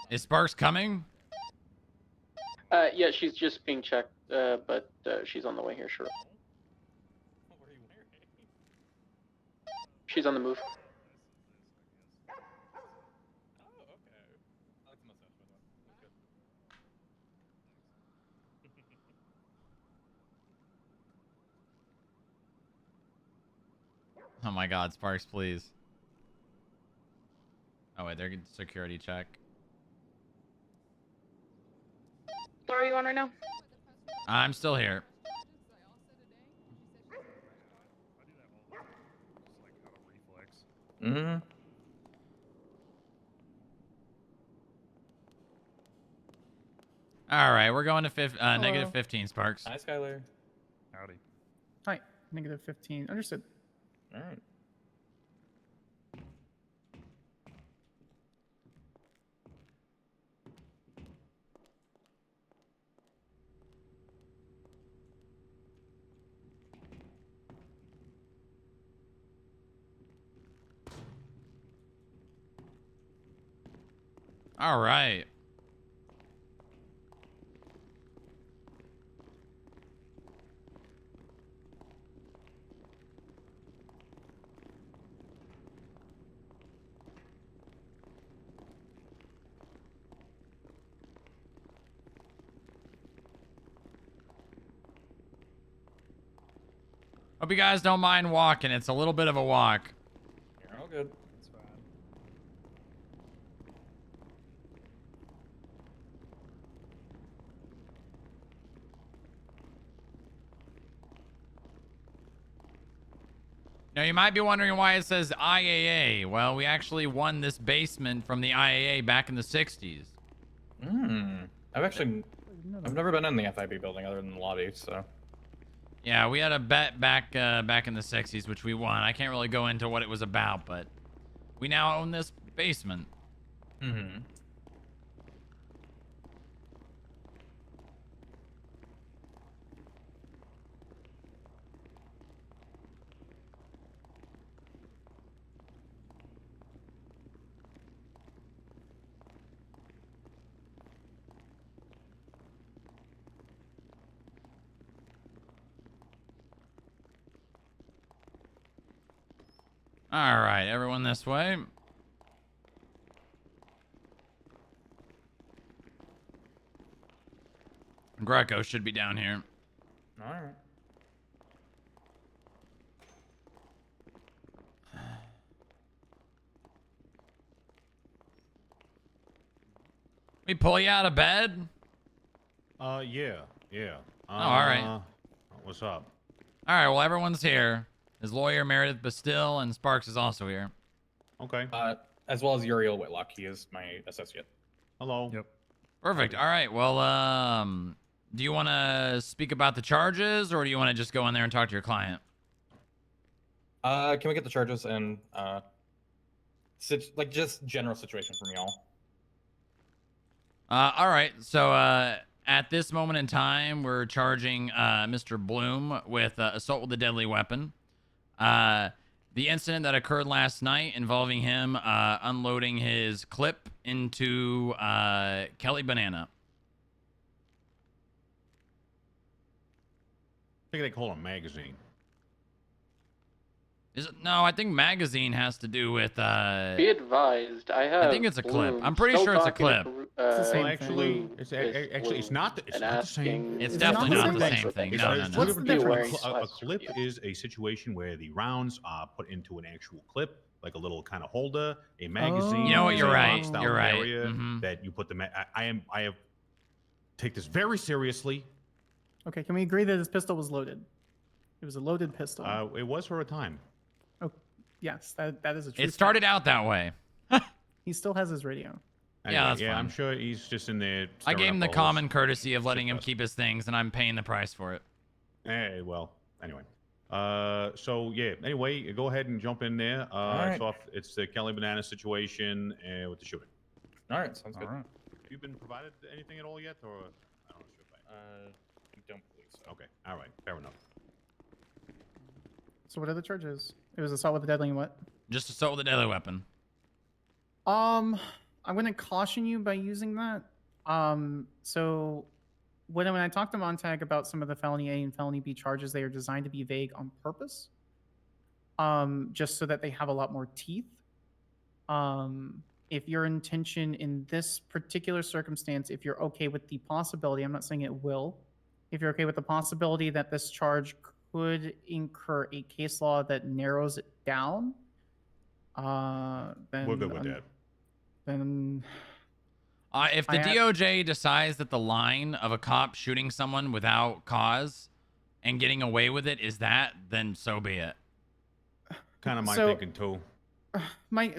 Is Sparks coming? Yeah, she's just being checked, but she's on the way here, sure. What are you wearing? She's on the move. Oh, okay. I like the mustache, by the way. That's good. Oh my God, Sparks, please. Oh wait, they're getting security check. Where are you on right now? I'm still here. Mm-hmm. All right, we're going to negative 15, Sparks. Hi, Skylar. Howdy. Hi, negative 15. Understood. All right. All right. Hope you guys don't mind walking. It's a little bit of a walk. You're all good. That's fine. Now, you might be wondering why it says IAA. Well, we actually won this basement from the IAA back in the 60s. I've never been in the FIB building other than the lobby, so. Yeah, we had a bet back in the 60s, which we won. I can't really go into what it was about, but we now own this basement. Mm-hmm. All right, everyone this way. Greco should be down here. All right. We pull you out of bed? Yeah. All right. What's up? All right, well, everyone's here. His lawyer, Meredith Bastille, and Sparks is also here. Okay. As well as Uriel Whitlock. He is my associate. Hello. Yep. Perfect. All right, well, do you want to speak about the charges, or do you want to just go in there and talk to your client? Can we get the charges and like just general situation from y'all? All right, so at this moment in time, we're charging Mr. Bloom with assault with a deadly weapon. The incident that occurred last night involving him unloading his clip into Kelly Banana. I think they call it a magazine. Is it? No, I think magazine has to do with. Be advised, I think it's a clip. Bloom I'm pretty still sure it's a talking to clip. It's the same Well, actually, Bloom it's is actually it's Bloom not. It's and not the same. asking- It's Is it definitely not not the the same same thing. It's No, a- no, it's no. What's two the different difference? things. A clip is a situation where the rounds are put into an actual clip, like a little kind of holder. A magazine. You know what? is You're a right. lock-style You're right. carrier Mhm. That you put the. I have take this very seriously. Okay, can we agree that his pistol was loaded? It was a loaded pistol. It was for a time. Oh, yes, that is a true It started out that way. He still has his radio. Anyway, that's yeah, fine. I'm sure he's just in there. I gave him the stirring up all common this courtesy of letting him shit keep his things, and I'm paying the price for it. Hey, well, anyway. So yeah. Anyway, go ahead and jump in there. right. It's the Kelly Banana situation with the shooting. All right, sounds good. All right. Have you been provided anything at all yet, or I don't know? I don't believe so. Okay. All right. Fair enough. So what are the charges? It was assault with a deadly what? Just assault with a deadly weapon. I I'm gonna caution you by using that. So when I talked to Montag about some of the felony A and felony B charges, they are designed to be vague on purpose. Just so that they have a lot more teeth. If your intention in this particular circumstance, if you're okay with the possibility, I'm not saying it will, if you're okay with the possibility that this charge could incur a case law that narrows it down, then We're good with that. Then If the DOJ decides that the line of a cop shooting someone without cause and getting away with it is that, then so be it. Kind of my So- thinking too.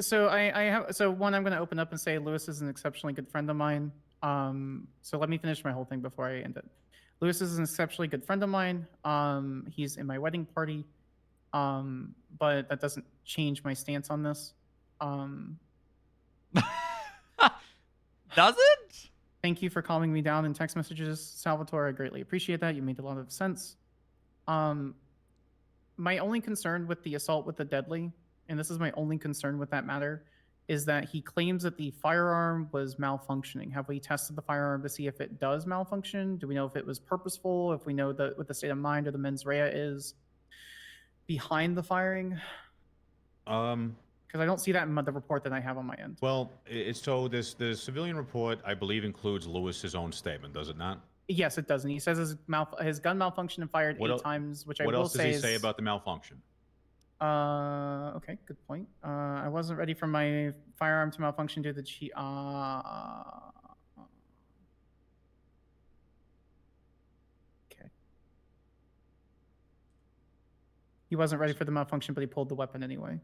So one, I'm going to open up and say Lewis is an exceptionally good friend of mine. So let me finish my whole thing before I end it. Lewis is an exceptionally good friend of mine. He's in my wedding party. But that doesn't change my stance on this. Does it? Thank you for calming me down in text messages, Salvatore. I greatly appreciate that. You made a lot of sense. My only concern with the assault with the deadly, and this is my only concern with that matter, is that he claims that the firearm was malfunctioning. Have we tested the firearm to see if it does malfunction? Do we know if it was purposeful? If we know what the state of mind or the mens rea is behind the firing? Because I don't see that in the report that I have on my end. Well, it's so the civilian report, I believe, includes Lewis's own statement, does it not? Yes, it does. And he says his gun malfunctioned and fired What 8 el- times, which I What will else does say he say is- about the malfunction? Okay, good point. I wasn't ready for my firearm to malfunction due to the okay. He wasn't ready for the malfunction, but he pulled the weapon anyway.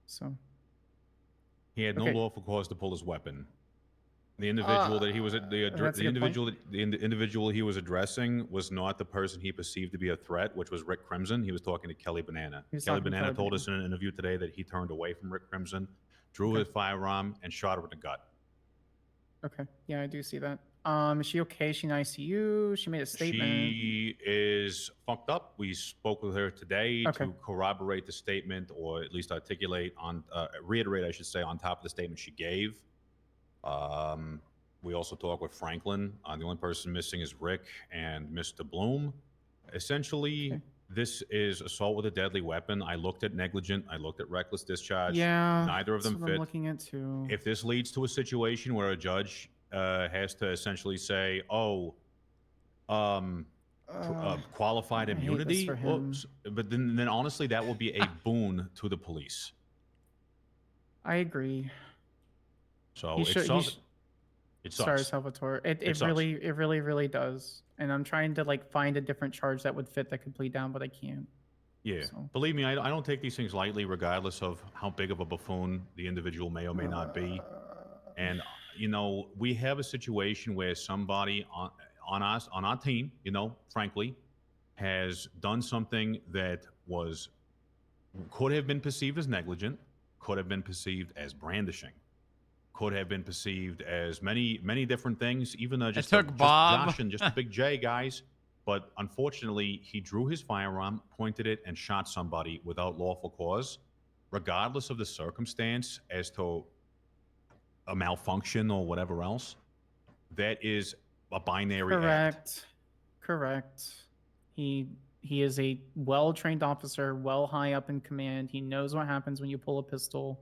So. He had no Okay. lawful cause to pull his weapon. The individual that he was that's a good point. the individual he was addressing was not the person he perceived to be a threat, which was Rick Crimson. He was talking to Kelly Banana. He was Kelly talking to Banana Kelly told us in an interview today that he turned away from Rick Crimson, drew Okay. his firearm, and shot her in the gut. Okay, yeah, I do see that. Is she okay? Is she in ICU? She made a statement. She is fucked up. We spoke with her today Okay. to corroborate the statement, or at least reiterate, I should say, on top of the statement she gave. We also talked with Franklin. The only person missing is Rick and Mr. Bloom. Essentially, Okay. this is assault with a deadly weapon. I looked at negligent. I looked at reckless discharge. Yeah, Neither of that's them what I'm fit. looking at too. If this leads to a situation where a judge has to essentially say, "Oh, qualified I hate this immunity," for him. oops, but then honestly, that will be a boon to the police. I agree. So He it should- he sucks. sh- It Sorry, sucks. Salvatore. It sucks. really does. And I'm trying to find a different charge that would fit that could plead down, but I can't. Yeah, So- believe me, I don't take these things lightly, regardless of how big of a buffoon the individual may or may not be. And we have a situation where somebody on our team, frankly, has done something that could have been perceived as negligent, could have been perceived as brandishing, could have been perceived as many different things. Even though just Bob. Josh and just a big J, guys. But unfortunately, he drew his firearm, pointed it, and shot somebody without lawful cause, regardless of the circumstance as to a malfunction or whatever else. That is a binary act. Correct. He is a well-trained officer, well high up in command. He knows what happens when you pull a pistol.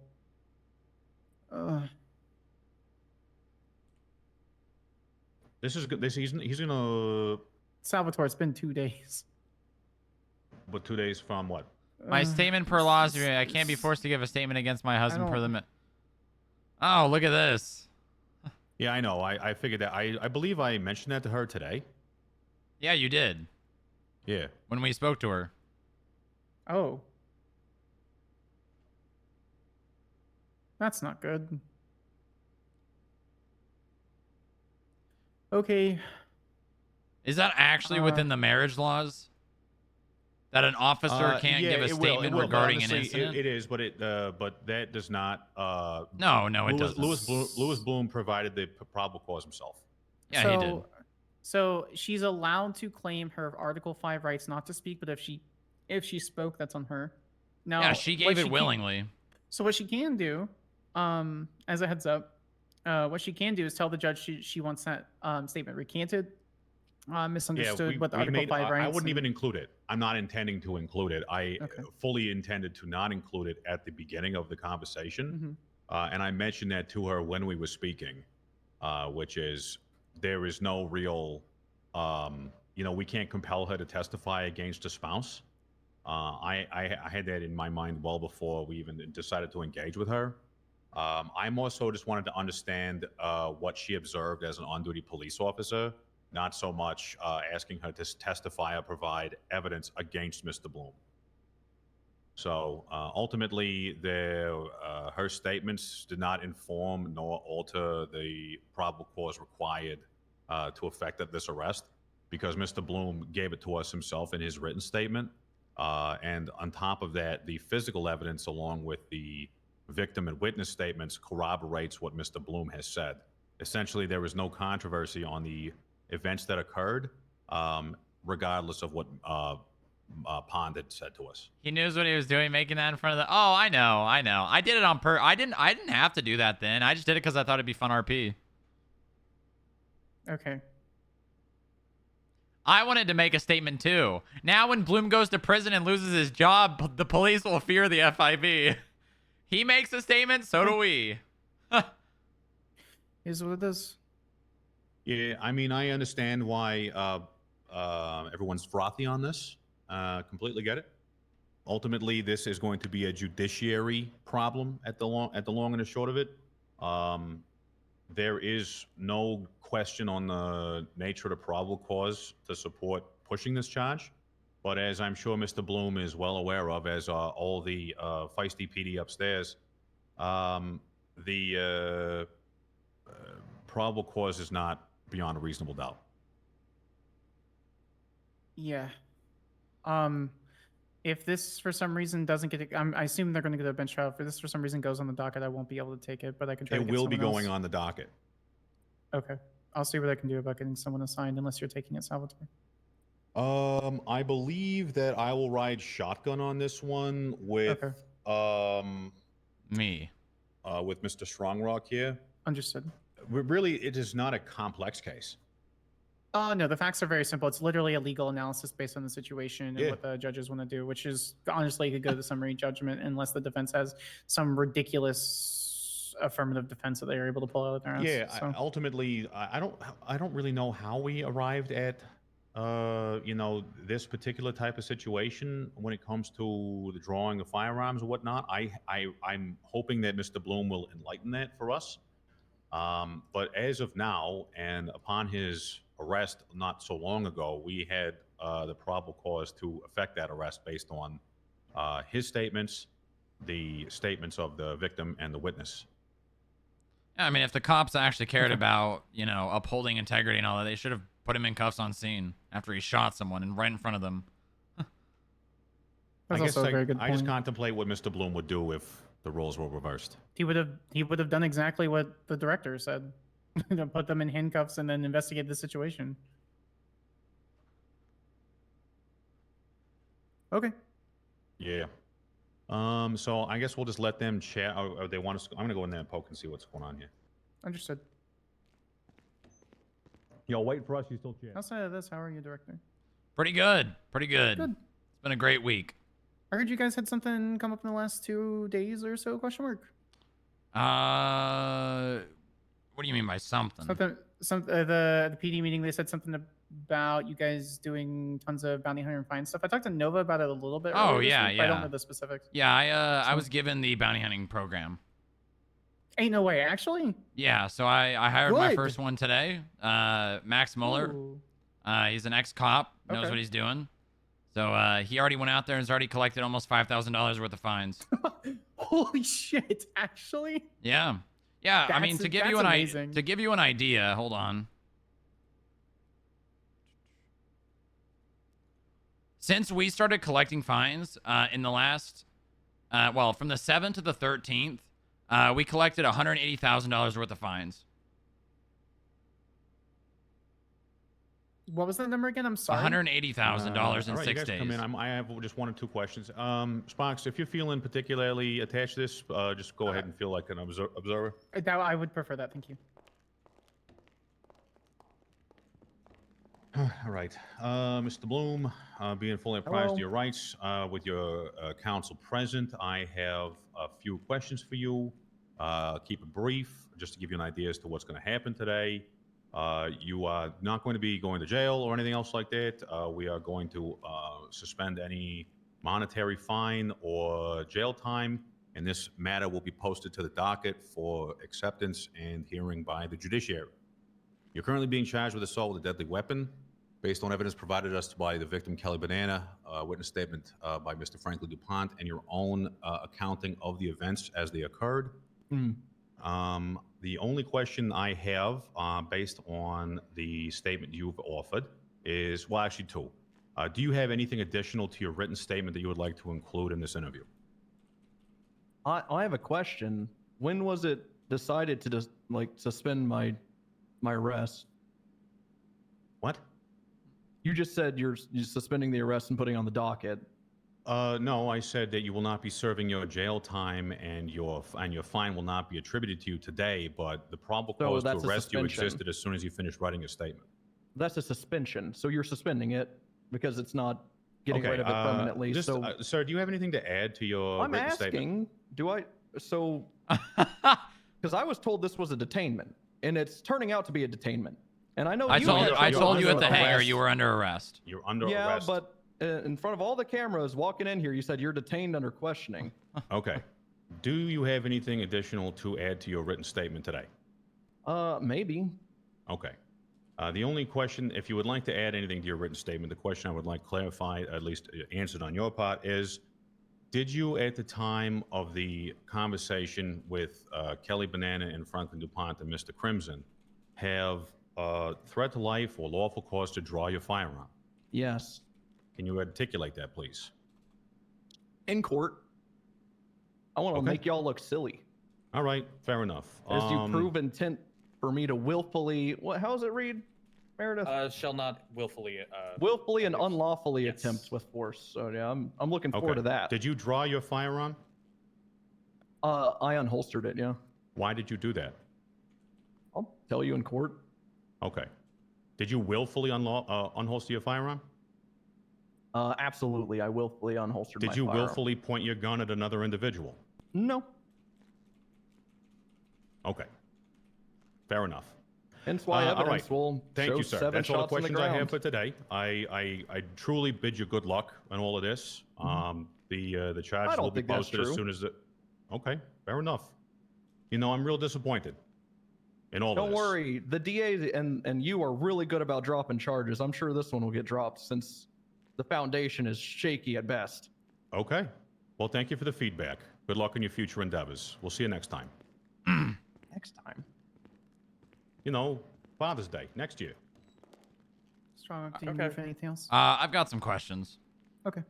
This is good. He's gonna. Salvatore, it's been 2 days. But 2 days from what? My statement per law is I can't be forced to give a statement against my husband per don't- the. Oh, look at this. Yeah, I know. I figured that. I believe I mentioned that to her today. Yeah, you did Yeah. when we spoke to her. Oh. That's not good. Okay. Is that actually within the marriage laws? That an officer can't yeah, give a it will, statement it will, but regarding an honestly, incident? It is, but but that does not. No, it doesn't. Lewis Bloom provided the probable cause himself. Yeah, he did. So she's allowed to claim her Article 5 rights not to speak, but if she spoke, that's on her. Now, Yeah, she what gave it can- willingly. So what she can do, as a heads up, What she can do is tell the judge she wants that statement recanted. Misunderstood Yeah, what the we Article made, 5 I rights. wouldn't even include it. I'm not intending to include it. I Okay. fully intended to not include it at the beginning of the conversation. And I mentioned that to her when we were speaking, which is there is no real, we can't compel her to testify against a spouse. I had that in my mind well before we even decided to engage with her. I more so just wanted to understand what she observed as an on-duty police officer, not so much asking her to testify or provide evidence against Mr. Bloom. So ultimately, her statements did not inform nor alter the probable cause required to effect this arrest, because Mr. Bloom gave it to us himself in his written statement. And on top of that, the physical evidence, along with the victim and witness statements, corroborates what Mr. Bloom has said. Essentially, there was no controversy on the events that occurred, regardless of what Pond had said to us. He knows what he was doing, making that in front of the. Oh, I know. I did it on I didn't have to do that then. I just did it because I thought it'd be fun RP. Okay. I wanted to make a statement too. Now, when Bloom goes to prison and loses his job, the police will fear the FIB. He makes a statement, so do we. Is what it is. Yeah, I mean, I understand why everyone's frothy on this. Completely get it. Ultimately, this is going to be a judiciary problem at the long and the short of it. There is no question on the nature of the probable cause to support pushing this charge. But as I'm sure Mr. Bloom is well aware of, as all the feisty PD upstairs, the probable cause is not beyond a reasonable doubt. Yeah. If this for some reason doesn't get, I assume they're going to get a bench trial. If this for some reason goes on the docket, I won't be able to take it, but I can try to It get will be someone going else. on the docket. Okay. I'll see what I can do about getting someone assigned, unless you're taking it, Salvatore. I believe that I will ride shotgun on this one with Me. With Mr. Strongrock here. Understood. Really, it is not a complex case. No, the facts are very simple. It's literally a legal analysis based on the situation and Yeah. what the judges want to do, which is honestly could go to summary judgment unless the defense has some ridiculous affirmative defense that they are able to pull out of their ass. Yeah, So. ultimately, I don't really know how we arrived at this particular type of situation when it comes to the drawing of firearms or whatnot. I'm hoping that Mr. Bloom will enlighten that for us. But as of now, and upon his arrest not so long ago, we had the probable cause to effect that arrest based on his statements, the statements of the victim and the witness. I mean, if the cops actually cared about, upholding integrity and all that, they should have put him in cuffs on scene after he shot someone and right in front of them. That's also a very good point. I just contemplate what Mr. Bloom would do if the roles were reversed. He would have done exactly what the director said. Put them in handcuffs and then investigate the situation. Okay. Yeah. So I guess we'll just let them chat. Or they want us. I'm gonna go in there and poke and see what's going on here. Understood. Yo, wait for us. You still chat. Outside of this, how are you, director? Pretty good. Pretty good. Good. It's been a great week. I heard you guys had something come up in the last 2 days or so? Question mark. What do you mean by something? The PD meeting, they said something about you guys doing tons of bounty hunter and fine stuff. I talked to Nova about it a little bit. Oh, earlier this yeah, week, but I don't yeah. know the specifics. Yeah, I was given the bounty hunting program. Ain't no way, actually. Yeah, so I hired my Good. first one today. Max Muller. Ooh. He's an ex-cop, knows Okay. what he's doing. So he already went out there and has already collected almost $5,000 worth of fines. Holy shit! Actually. Yeah, yeah. I mean, That's- to give that's you amazing. an idea, hold on. Since we started collecting fines in the last, from the 7th to the 13th, we collected $180,000 worth of fines. What was that number again? I'm sorry. $180,000 in all right, 6 you guys days. come in. I have just 1 or 2 questions. Sparks, if you're feeling particularly attached to this, just go ahead and feel like an observer. I would prefer that. Thank you. All right, Mr. Bloom, being fully apprised Hello. of your rights, with your counsel present, I have a few questions for you. Keep it brief, just to give you an idea as to what's going to happen today. You are not going to be going to jail or anything else like that. We are going to suspend any monetary fine or jail time, and this matter will be posted to the docket for acceptance and hearing by the judiciary. You're currently being charged with assault with a deadly weapon, based on evidence provided us by the victim, Kelly Banana, witness statement by Mr. Franklin DuPont, and your own accounting of the events as they occurred. The only question I have, based on the statement you've offered, is, well, actually 2. Do you have anything additional to your written statement that you would like to include in this interview? I have a question. When was it decided to just suspend my arrest? What? You just said you're suspending the arrest and putting it on the docket. No, I said that you will not be serving your jail time, and your fine will not be attributed to you today. But the probable cause to arrest you existed as soon as you finished writing your statement. That's a suspension. So you're suspending it because it's not getting rid of it permanently. Sir, do you have anything to add to your I'm written asking, statement? do I? So, because I was told this was a detainment, and it's turning out to be a detainment. And I know I told you at the hangar you were under arrest. You're under arrest. arrest. Yeah, but in front of all the cameras walking in here, you said you're detained under questioning. Okay. Do you have anything additional to add to your written statement today? Maybe. Okay. The only question, if you would like to add anything to your written statement, the question I would like clarified, at least answered on your part, is, did you, at the time of the conversation with Kelly Banana and Franklin DuPont and Mr. Crimson, have threat to life or lawful cause to draw your firearm? Yes. Can you articulate that, please? In court. I want to make y'all look silly. All right, fair enough. As you prove intent for me to willfully, how does it read, Meredith? Shall not willfully. Willfully and unlawfully attempt with force. So yeah, I'm looking forward to that. Did you draw your firearm? I unholstered it. Yeah. Why did you do that? I'll tell you in court. Okay. Did you willfully unholster your firearm? Absolutely, I willfully unholstered my firearm. Did you willfully point your gun at another individual? No. Okay. Fair enough. Hence why evidence will Thank show you, sir. 7 That's all the shots in the questions I have ground. for today. I truly bid you good luck on all of this. The charges will be posted as soon as it. Okay, fair enough. You know, I'm real disappointed in all of this. Don't worry, the DA and you are really good about dropping charges. I'm sure this one will get dropped since the foundation is shaky at best. Okay. Well, thank you for the feedback. Good luck in your future endeavors. We'll see you next time. Next time. You know, Father's Day next year. Strongrock, do you need anything else? I've got some questions. Okay.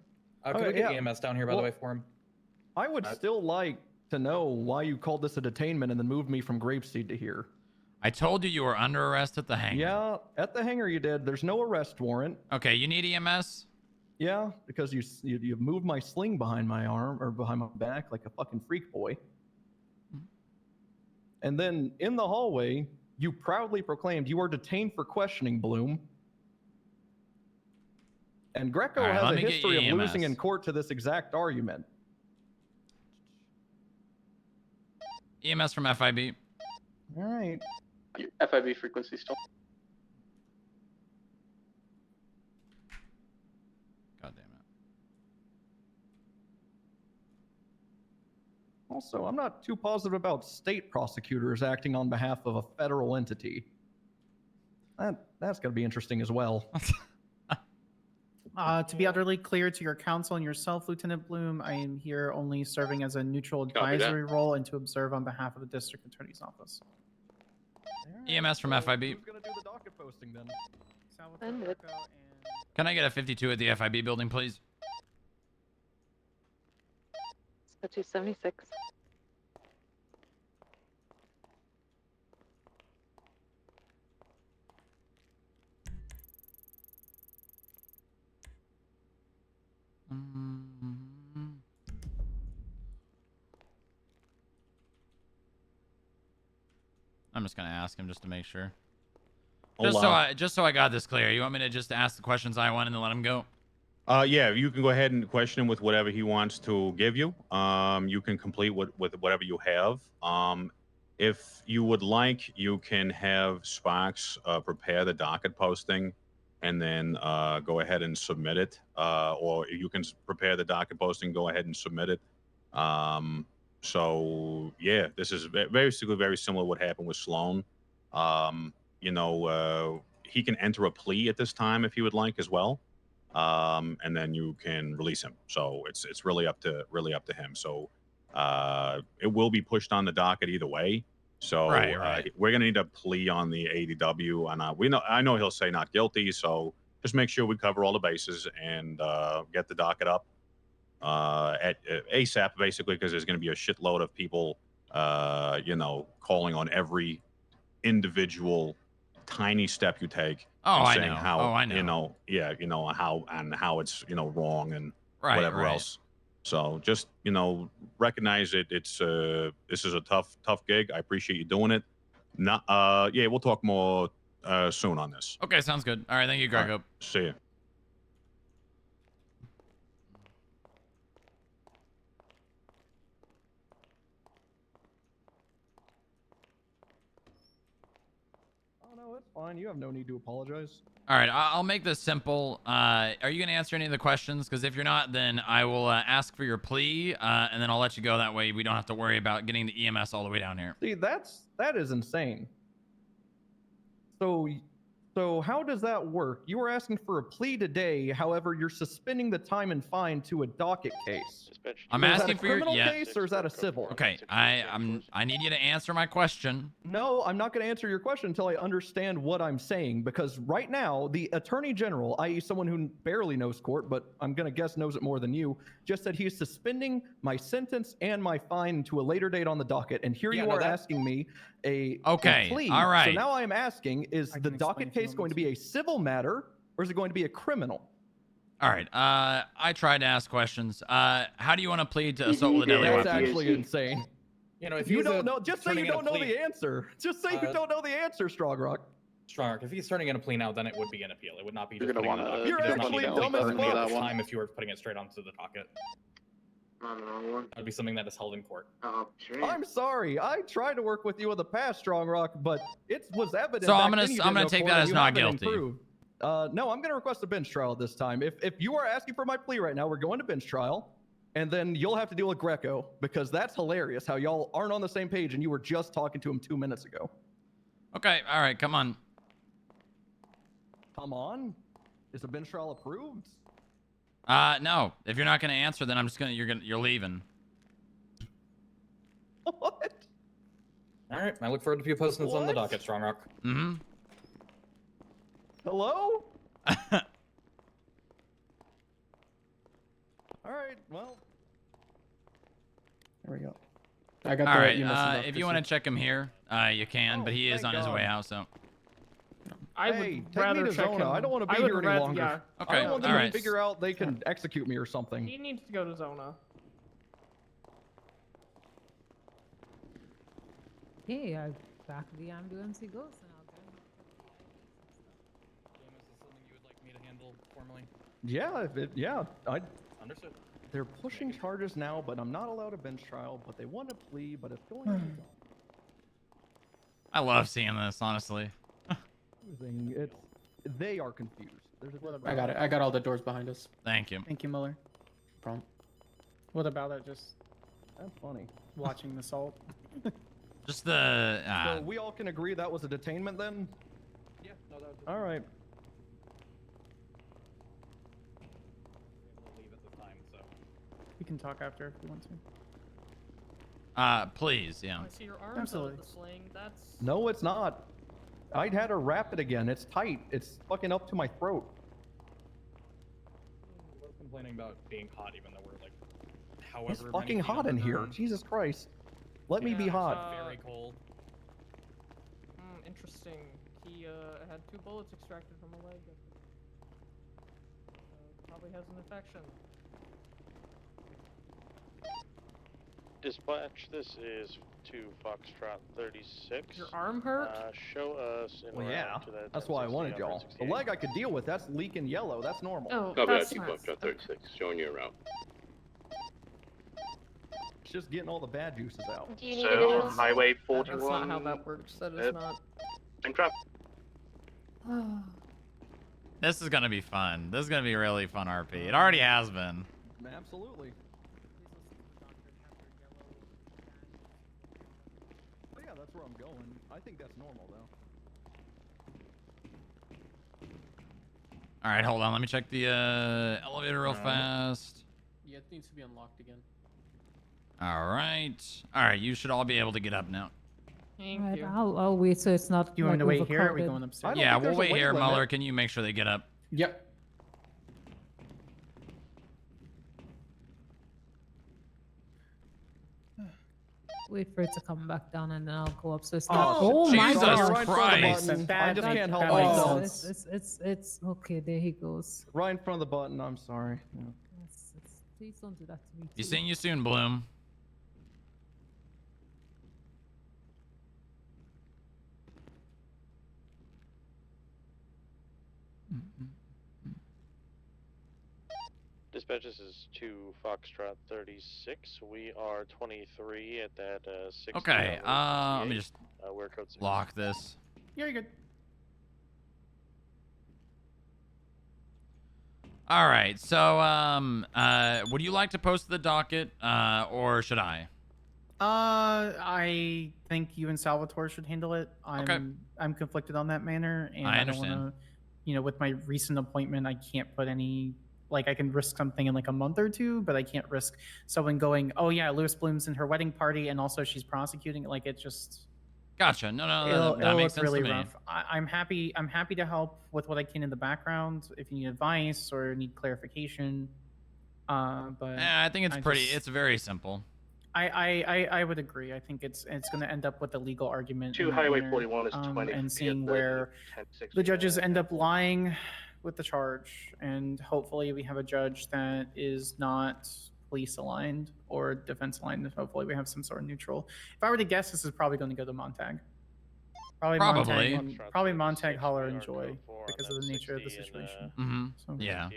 Can we get EMS down here, by the way, for him? I would still like to know why you called this a detainment and then moved me from Grapeseed to here. I told you were under arrest at the hangar. Yeah, at the hangar you did. There's no arrest warrant. Okay, you need EMS? Yeah, because you moved my sling behind my arm or behind my back like a fucking freak boy. And then in the hallway, you proudly proclaimed you are detained for questioning, Bloom. And Greco has a history of losing in court to this exact argument. EMS from FIB. All right. FIB frequency still. God damn it. Also, I'm not too positive about state prosecutors acting on behalf of a federal entity. That's going to be interesting as well. To be utterly clear to your counsel and yourself, Lieutenant Bloom, I am here only serving as a neutral advisory role and to observe on behalf of the District Attorney's Office. EMS from FIB. Who's going to do the docket posting then? Can I get a 52 at the FIB building, please? 276. just gonna ask him just to make sure. Oh, Just so I got this clear. You want me to just ask the questions I want and then let him go? Yeah, you can go ahead and question him with whatever he wants to give you. You can complete with whatever you have. If you would like, you can have Sparks prepare the docket posting and then go ahead and submit it. Or you can prepare the docket posting, go ahead and submit it. So yeah, this is basically very similar to what happened with Sloan. He can enter a plea at this time if he would like as well. And then you can release him. So it's really up to him. So it will be pushed on the docket either way. So Right. we're gonna need a plea on the ADW, and I know he'll say not guilty. So just make sure we cover all the bases and get the docket up at ASAP, basically, because there's going to be a shitload of people, calling on every individual tiny step you take. Oh, and I saying know. how Oh, I know. how it's wrong and Right, whatever right. else. So just recognize it. It's this is a tough gig. I appreciate you doing it. Not yeah, we'll talk more soon on this. Okay, sounds good. All right, thank you, All Greg. right, see ya. Oh no, it's fine. You have no need to apologize. All right, I'll make this simple. Are you gonna answer any of the questions? Because if you're not, then I will ask for your plea, and then I'll let you go. That way, we don't have to worry about getting the EMS all the way down here. See, that is insane. So how does that work? You are asking for a plea today. However, you're suspending the time and fine to a docket case. Suspension. I'm So is that asking a for your criminal case or is that a civil? Okay, I need you to answer my question. No, I'm not going to answer your question until I understand what I'm saying, because right now the Attorney General, i.e. someone who barely knows court, but I'm going to guess knows it more than you, just said he's suspending my sentence and my fine to a later date on the docket. And here Yeah, you no, are that- asking me a plea. all right. So now I am asking, is I the can explain docket if you case want going me to be a civil matter or is it going to be a criminal? All right. I tried to ask questions. How do you want to plead to assault with a deadly That's weapon? actually insane. if You he's don't know. Just say you turning in a don't know plea- the answer. Just say you don't know the answer, Strongrock. Strongrock, if he's turning in a plea now, then it would be an appeal. It would not be You're just gonna putting it on the wanna- docket. You're It does not actually need to dumb as burn fuck. that time if you were putting it straight onto the docket. On the wrong one. That would be something that is held in court. Oh, sure. I'm sorry. I tried to work with you in the past, Strongrock, but it was evident. So I'm back gonna then you I'm didn't gonna know take court that and as you not haven't guilty. improved. No, I'm going to request a bench trial this time. If you are asking for my plea right now, we're going to bench trial, and then you'll have to deal with Greco, because that's hilarious how y'all aren't on the same page and you were just talking to him 2 minutes ago. Okay. All right. Come on. Come on. Is the bench trial approved? No. If you're not gonna answer, then I'm just gonna you're leaving. What? All right. I look forward to you posting this on the What? docket, Strongrock. Mm-hmm. Hello? All right, well. There we go. I got All the right. EMS stuff, If you want to Chrissy. check him here, you can. Oh, But he is thank on his way God. out. So. I Hey, would take me rather to check Zona. him. I don't want to I be would here any rather- longer. Yeah. I Okay. don't want all them right. to figure out they can execute me or something. He needs to go to Zona. Hey, back of the ambulance he goes, and I'll tell him. EMS is something you would like me to handle formally. Yeah, Understood. they're pushing charges now, but I'm not allowed a bench trial, but they want a plea, but it's going to be I love seeing this, honestly. confusing. They are confused. There's a I got it. I got all the doors behind us. Thank you. Thank you, Muller. Problem. What about it? Just That's funny. watching the salt. Just the. So we all can agree that was a detainment then? Yeah, no, that would All right. leave at the time, so. We can talk after if you want to. Please, yeah. I see your arms Absolutely. out of the sling. That's No, it's not. I'd had to wrap it again. It's tight. It's fucking up to my throat. We're complaining about being hot, even though we're like, however. It's many fucking feet hot in here. underground. Jesus Christ. Let me be Yeah, hot. Very cold. interesting. He had 2 bullets extracted from a leg. Probably has an infection. Dispatch, this is to Foxtrot 36. Your arm hurt? Show us in Well, route yeah. to that That's why I 1060 wanted on y'all. Route The 68. leg I could deal with. That's leaking yellow. That's normal. Oh, Copy that, that's T nice. Foxtrot 36. Showing you around. It's just getting all the bad juices out. Do you need So, it? Highway That's 41. not how that works. That is not. Same traffic. This is gonna be fun. This is gonna be a really fun RP. It already has been. Absolutely. Oh, yeah, that's where I'm going. I think that's normal, though. All right, hold on. Let me check the elevator real fast. Yeah, it needs to be unlocked again. All right. All right, you should all be able to get up now. Thank Right, you. I'll wait so it's not. You want like, me to wait here? Or are we overcrowded. going upstairs? don't Yeah, think we'll there's a wait weight here. limit. Muller, can you make sure they get up? Yep. Wait for it to come back down and then I'll go up. So it's Oh, not. Oh my Jesus god! Right in front of the Christ. button. I That- just that- can't help that makes myself. sense. It's okay. There he goes. Right in front of the button. I'm sorry. Yeah. Please don't do that to me. Be too. seeing you soon, Bloom. Dispatch, this is to Foxtrot 36. We are 23 at that 60. Okay, let me just we're code 6. lock this. Yeah, you're good. All right, so would you like to post the docket, or should I? I think you and Salvatore should handle it. Okay. I'm conflicted on that manner, and I don't understand. wanna, with my recent appointment, I can't put any. Like, I can risk something in like a month or two, but I can't risk someone going, "Oh yeah, Lewis Bloom's in her wedding party, and also she's prosecuting." Like, it just. Gotcha. No, It'll, that it'll makes look sense really to me. rough. I'm happy. I'm happy to help with what I can in the background. If you need advice or need clarification, but Yeah, I think it's pretty. just- It's very simple. I would agree. I think it's going to end up with a legal argument. To in that Highway manner, 41 is 20. and feet seeing at the where 1060 the judges end up 1040. lying with the charge, and hopefully we have a judge that is not police aligned or defense aligned. And hopefully we have some sort of neutral. If I were to guess, this is probably going to go to Montag. Probably. Probably Montag, Holler, and Joy because of the nature of the situation. Mm-hmm. So, Yeah.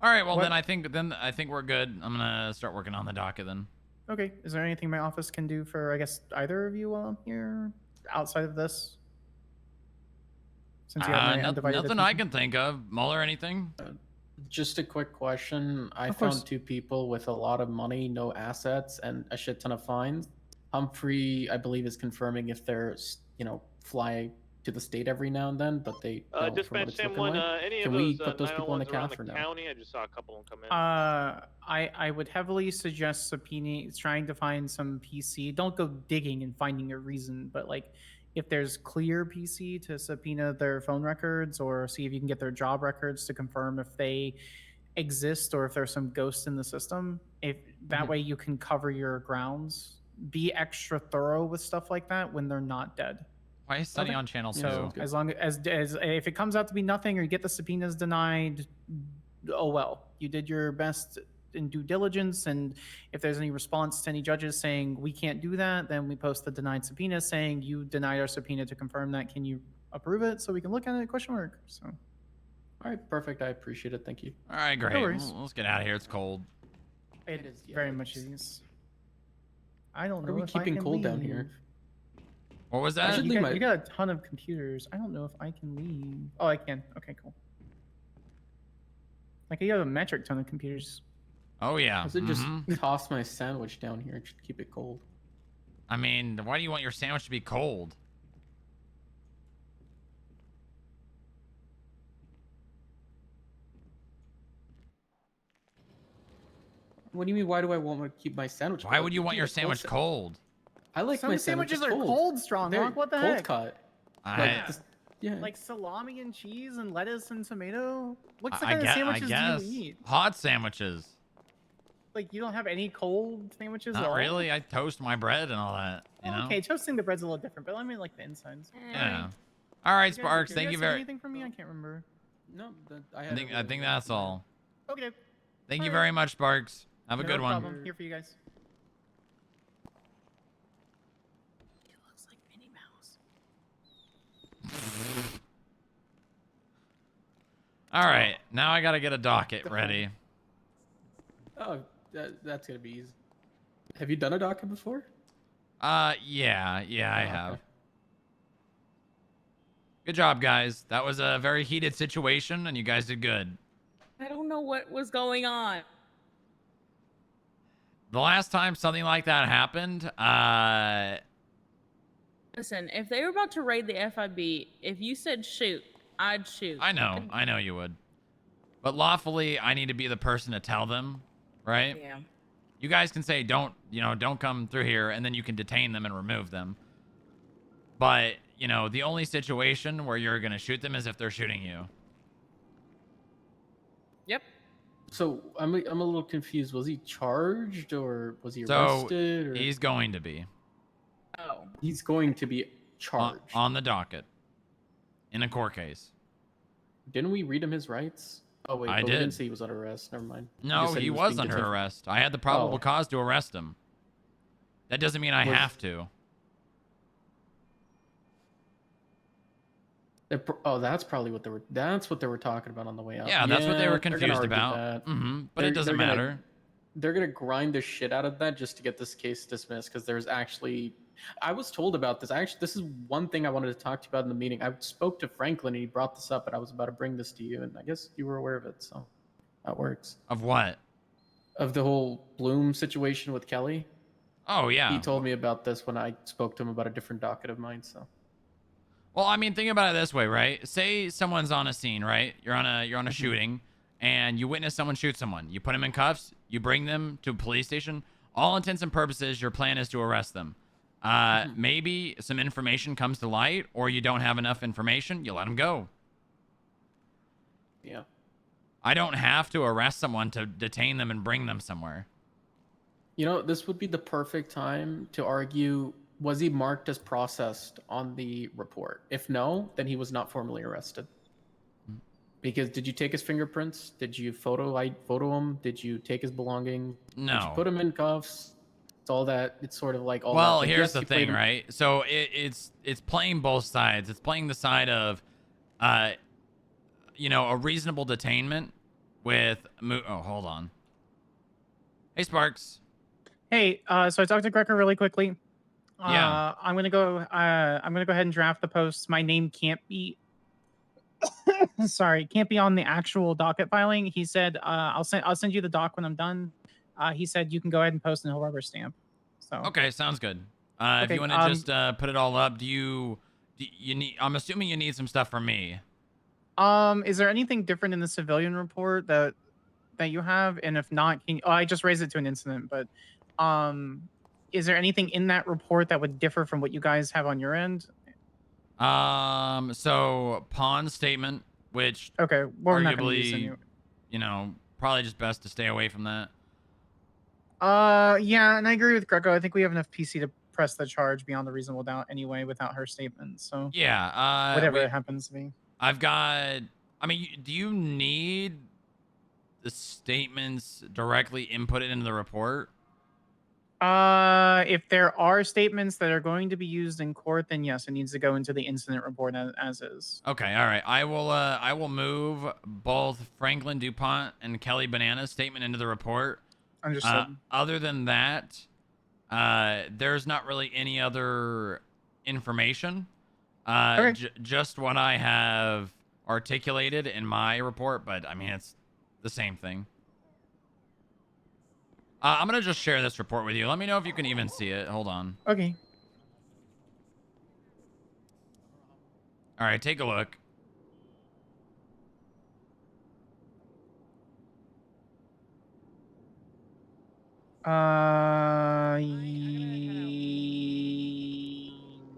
All right. Well, What- then I think we're good. I'm gonna start working on the docket then. Okay. Is there anything my office can do for, I guess, either of you while I'm here outside of this? Since you have my undivided Nothing I attention? can think of. Muller, anything? Just a quick question. I Of course. found two people with a lot of money, no assets, and a shit ton of fines. Humphrey, I believe, is confirming if they're, fly to the state every now and then, but they don't. from what Dispatch it's Sam looking 1, like. any Can of we those put those people in the 911s around CAF or no? county? I just saw a couple of them come in. I would heavily suggest trying to find some PC. Don't go digging and finding a reason, but like if there's clear PC to subpoena their phone records or see if you can get their job records to confirm if they exist or if there's some ghosts in the system. If that way you can cover your grounds. Be extra thorough with stuff like that when they're not dead. Why is Sunny Okay. on channel 2? So as long as if it comes out to be nothing or you get the subpoenas denied, oh well, you did your best in due diligence. And if there's any response to any judges saying we can't do that, then we post the denied subpoena saying you denied our subpoena to confirm that. Can you approve it so we can look at it? Question mark. So. All right, perfect. I appreciate it. Thank you. All right, great. worries. Let's get out of here. It's cold. It is, yeah, very it's much just- is. I don't What know are we if I keeping can cool down leave. here? What was I that? should You leave got, my- you got a ton of computers. I don't know if I can leave. Oh, I can. Okay, cool. Like you have a metric ton of computers. Oh yeah. I should just Mhm. toss my sandwich down here and just keep it cold. I mean, why do you want your sandwich to be cold? What do you mean? Why do I want to keep my sandwich? Why cold? would you want keep your it cold sandwich sa- cold? I like my Some sandwiches sandwiches are cold, Strongrock. They're What the cold heck? cut. I, Yeah. Like salami and cheese and lettuce and tomato. What's the I kind of guess. sandwiches I do you eat? hot sandwiches. Like you don't have any cold sandwiches at Not all? really. I toast my bread and all that. You know. Okay, toasting the bread's a little different, but I mean like the insides. Yeah. All right, You guys- Sparks. you Thank guys you have very. Anything from me? I can't remember. No, I think that's all. Okay. Thank you Alright. very much, Sparks. Have a No good one. problem. Here for you guys. All right, now I gotta get a docket ready. Oh, that's gonna be easy. Have you done a docket before? Yeah, I Oh, have. okay. Good job, guys. That was a very heated situation, and you guys did good. I don't know what was going on. The last time something like that happened, Listen, if they were about to raid the FIB, if you said shoot, I'd shoot. I know you would. But lawfully, I need to be the person to tell them, right? Yeah. You guys can say, don't come through here, and then you can detain them and remove them. But, the only situation where you're going to shoot them is if they're shooting you. Yep. So I'm a little confused. Was he charged or was he So arrested? Or... he's going to be. Oh. He's going to be charged. On the docket. In a court case. Didn't we read him his rights? Oh, wait. I We did. didn't say he was under arrest. Never mind. You No, just said he was was being under detained. arrest. I had the probable cause to arrest him. That doesn't mean I have to. Oh, that's probably what they were. That's what they were talking about on the way out. Yeah, that's what they were they're gonna confused argue about. that. But it doesn't matter. They're gonna grind the shit out of that just to get this case dismissed because there's actually. I was told about this. Actually, this is one thing I wanted to talk to you about in the meeting. I spoke to Franklin and he brought this up, and I was about to bring this to you, and I guess you were aware of it, so that works. Of what? Of the whole Bloom situation with Kelly. Oh yeah. He told me about this when I spoke to him about a different docket of mine. So. Well, I mean, think about it this way, right? Say someone's on a scene, right? You're on a shooting, and you witness someone shoot someone. You put them in cuffs. You bring them to a police station. All intents and purposes, your plan is to arrest them. Maybe some information comes to light, or you don't have enough information. You let them go. Yeah. I don't have to arrest someone to detain them and bring them somewhere. This would be the perfect time to argue, was he marked as processed on the report? If no, then he was not formally arrested. Because did you take his fingerprints? Did you photo him? Did you take his belonging? No. Did you put him in cuffs? It's all that. It's sort of like all well, that. Like, here's yes, the you played thing, him- right? So it's playing both sides. It's playing the side of, a reasonable detainment with. Oh, hold on. Hey, Sparks. Hey, so I talked to Greco really quickly. Yeah. I'm gonna go ahead and draft the post. My name can't be can't be on the actual docket filing. He said I'll send you the doc when I'm done. He said you can go ahead and post and he'll rubber stamp. So Okay, sounds good. Okay, if you want to just put it all up, do you need? I'm assuming you need some stuff from me. Is there anything different in the civilian report that you have? And if not, I just raised it to an incident, but is there anything in that report that would differ from what you guys have on your end? So pawn statement, which okay, well, we're not gonna use arguably, any- probably just best to stay away from that. Yeah, and I agree with Greco. I think we have enough PC to press the charge beyond the reasonable doubt anyway without her statement. So Yeah. whatever it happens to be. I've got. I mean, do you need the statements directly inputted into the report? If there are statements that are going to be used in court, then yes, it needs to go into the incident report as is. Okay, all right. I will move both Franklin DuPont and Kelly Banana's statement into the report. Understood. Other than that, there's not really any other information. Okay. Just what I have articulated in my report, but I mean, it's the same thing. I'm going to just share this report with you. Let me know if you can even see it. Hold on. Okay. All right, take a look.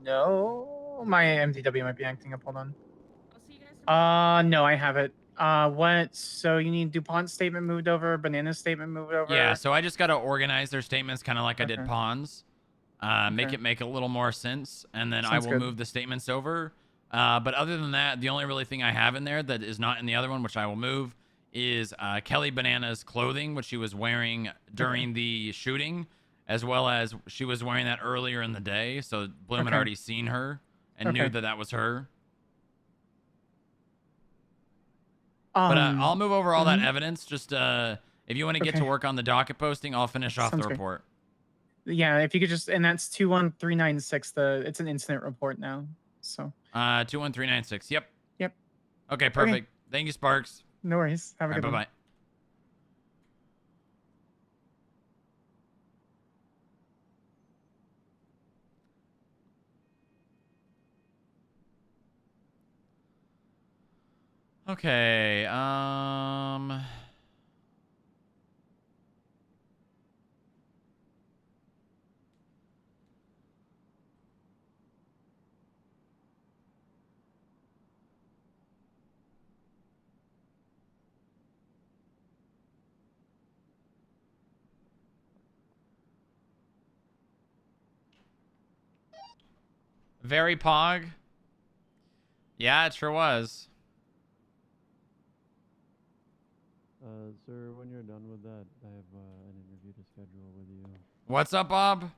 No, my MDW might be acting up. Hold on. No, I have it. What? So you need DuPont's statement moved over, Banana's statement moved over. Yeah, so I just got to organize their statements kind of like I did Okay. Pawns. Make Okay. it make a little more sense, and then Sounds I will good. move the statements over. But other than that, the only really thing I have in there that is not in the other one, which I will move, is Kelly Banana's clothing, which she was wearing during the shooting, as well as she was wearing that earlier in the day. So Bloom had Okay. already seen her and knew Okay. that that was her. But I'll move over all that mhm. evidence. Just if you want to get to Okay. work on the docket posting, I'll finish off Sounds the great. report. Yeah, if you could just, and that's 21396. It's an incident report now. So. 21396. Yep. Yep. Okay, Okay. perfect. Thank you, Sparks. No worries. Have a All right, good one. bye-bye. Okay, very pog. Yeah, it sure was. Sir, when you're done with that, I have an interview to schedule with you. What's up, Bob?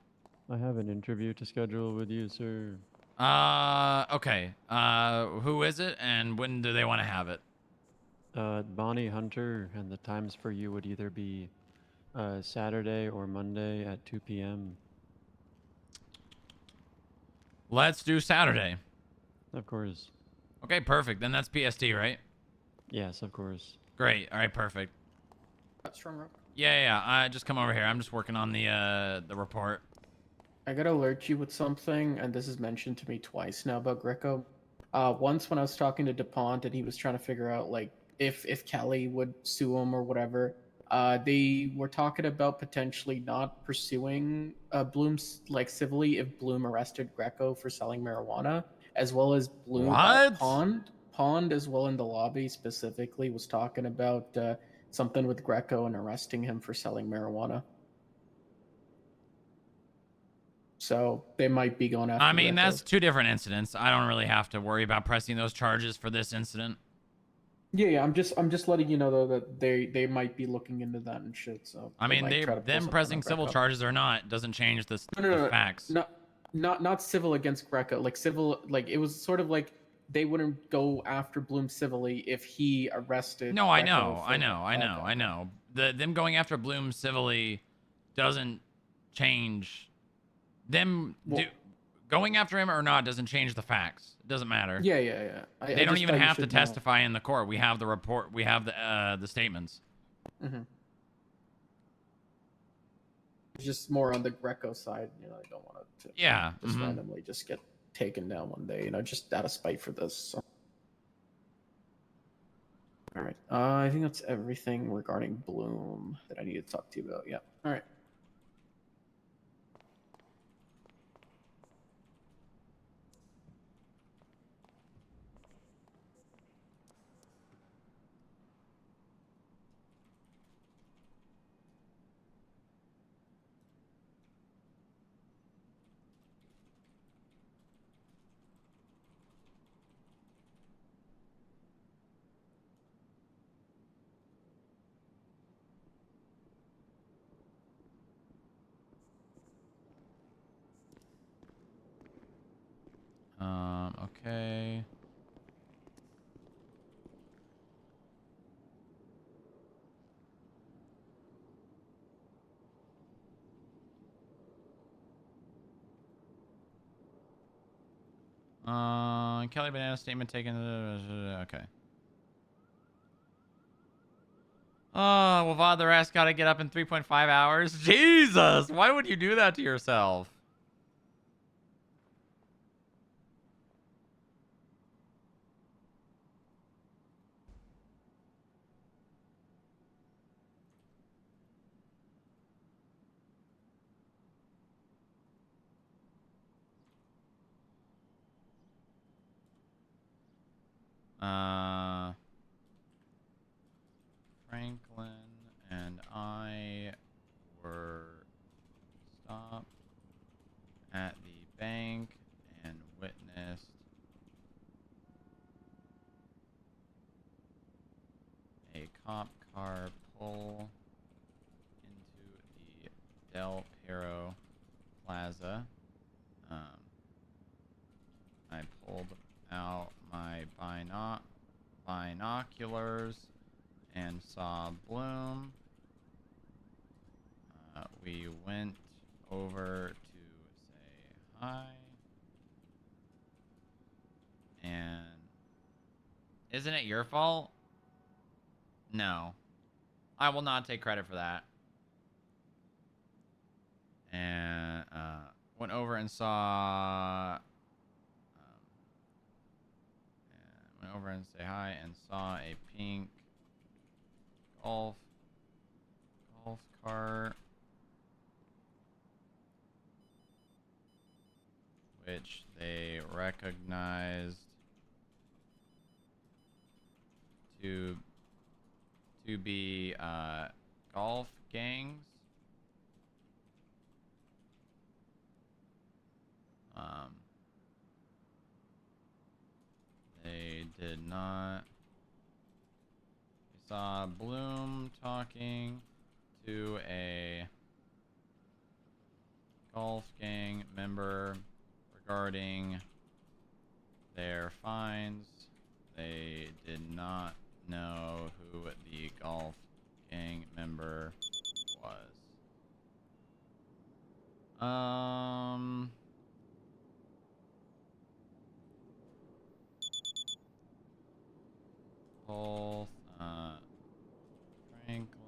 I have an interview to schedule with you, sir. Okay. Who is it, and when do they want to have it? Bonnie Hunter, and the times for you would either be Saturday or Monday at 2 p.m. Let's do Saturday. Of course. Okay, perfect. Then that's PST, right? Yes, of course. Great. All right, perfect. Strongrock. Yeah. Just come over here. I'm just working on the report. I gotta alert you with something, and this is mentioned to me twice now about Greco. Once when I was talking to DuPont and he was trying to figure out like if Kelly would sue him or whatever, they were talking about potentially not pursuing Bloom's like civilly if Bloom arrested Greco for selling marijuana, as well as Bloom What? Pond as well in the lobby specifically was talking about something with Greco and arresting him for selling marijuana. So they might be going after. I mean, Greco. that's two different incidents. I don't really have to worry about pressing those charges for this incident. Yeah. I'm just letting you know though that they might be looking into that and shit. So I mean, them pressing civil charges or not doesn't change the facts. Not civil against Greco. Like civil, like it was sort of like they wouldn't go after Bloom civilly if he arrested. No, I Greco know. Them going after Bloom civilly doesn't change. Going after him or not doesn't change the facts. It doesn't matter. Yeah. They don't even have to testify in the court. We have the report. We have the statements. Mm-hmm. It's just more on the Greco side. You know, I don't want to. Yeah. Just randomly just get taken down one day. You know, just out of spite for this. So. All right. I think that's everything regarding Bloom that I need to talk to you about. Yeah. All right. Okay. Kelly Banana statement taken. Okay. Oh, well, Father ass got to get up in 3.5 hours. Jesus, why would you do that to yourself? Franklin and I were stopped at the bank and witnessed a cop car pull into the Del Perro Plaza. I pulled out my binoculars binoculars and saw Bloom. We went over to say hi. And isn't it your fault? No. I will not take credit for that. And went over and saw went over and say hi and saw a pink golf cart, which they recognized to be golf gangs. They did not. We saw Bloom talking to a golf gang member regarding their fines. They did not know who the golf gang member was. Both Franklin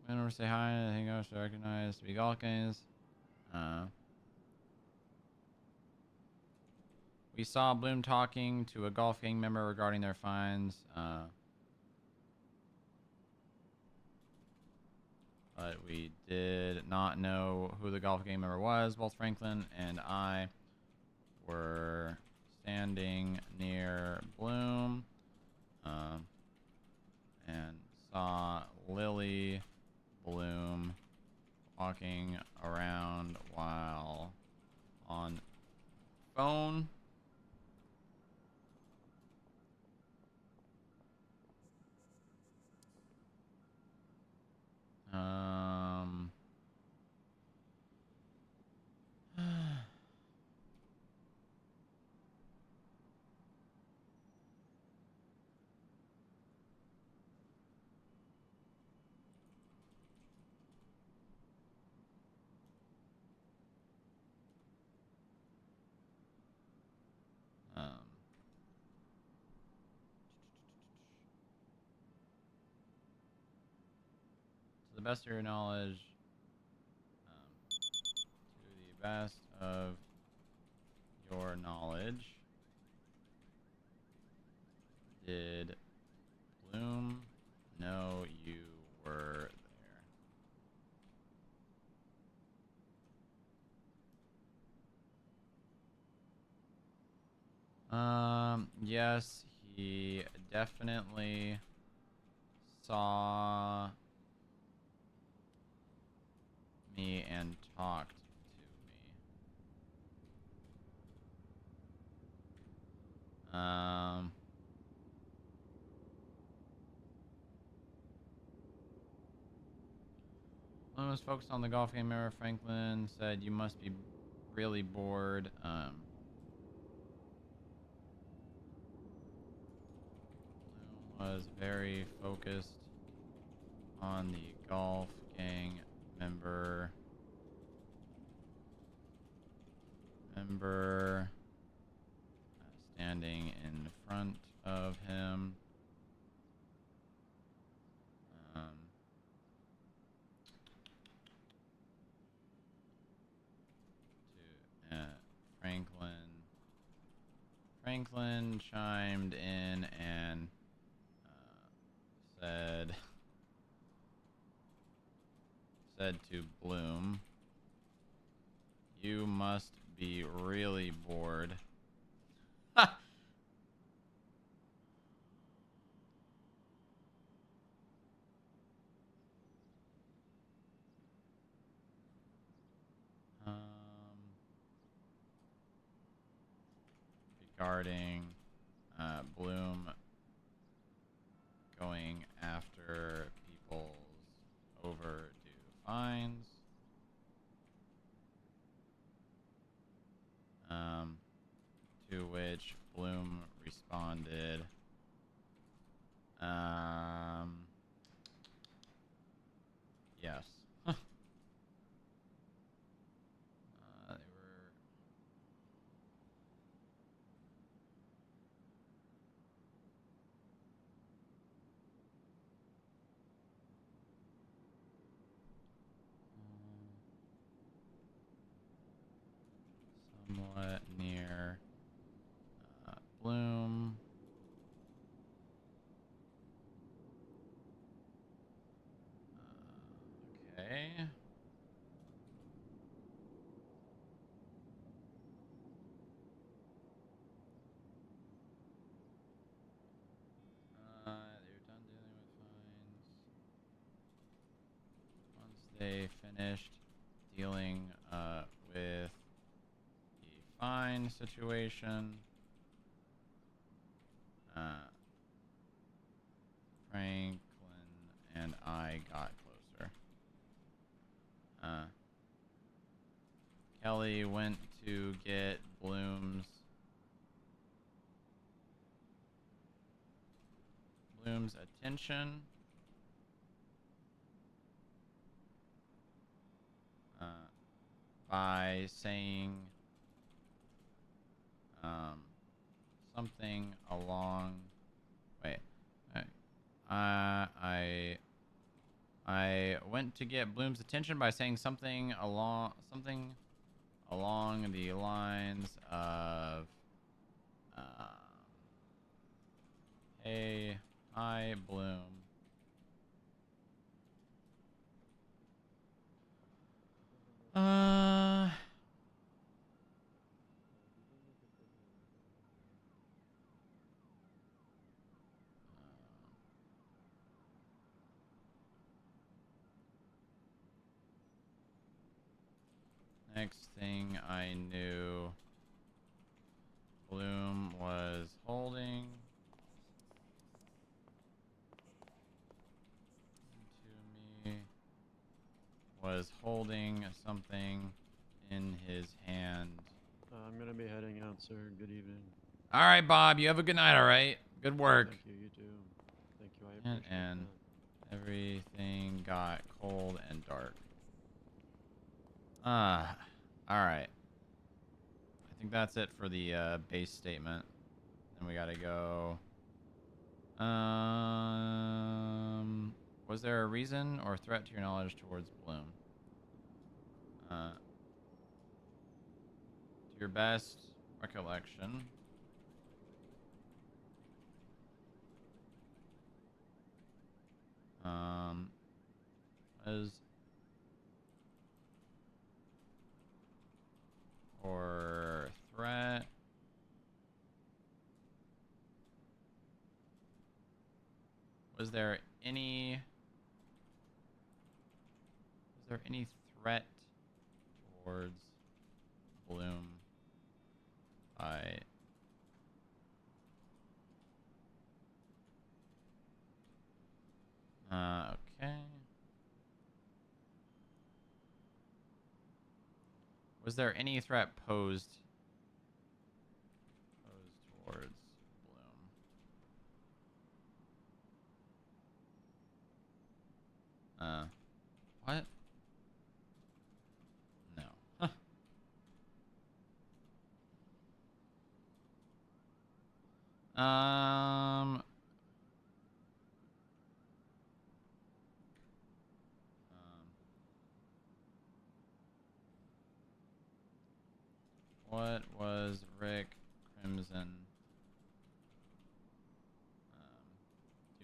went over to say hi. I think I was recognized to be golf gangs. We saw Bloom talking to a golf gang member regarding their fines. But we did not know who the golf gang member was. Both Franklin and I were standing near Bloom and saw Lily Bloom walking around while on phone. To the best of your knowledge, to the best of your knowledge, did Bloom know you were there? Yes, he definitely saw me and talked to me. One was focused on the golf game member. Franklin said, "You must be really bored." Was very focused on the golf gang member standing in front of him. Franklin chimed in and said to Bloom, "You must be really bored." Regarding Bloom going after people's overdue fines. responded. Yes. They were. Somewhat near Bloom. Okay. They're done dealing with fines. Once they finished dealing with the fine situation, Franklin and I got closer. Kelly went to get Bloom's attention. By saying something along. Wait. I went to get Bloom's attention by saying something along the lines of hey, hi Bloom. Next thing I knew, Bloom was holding something in his hand. I'm gonna be heading out, sir. Good evening. All right, Bob. You have a good night. All right. Good work. Thank you. You too. Thank you. I appreciate And everything got cold and dark. All right. I think that's it for the base statement. Then we gotta go. Was there a reason or threat to your knowledge towards Bloom? To your best recollection. Was or threat was there any threat towards Bloom by okay. Was there any threat posed towards Bloom? What? No. Huh. What was Rick Crimson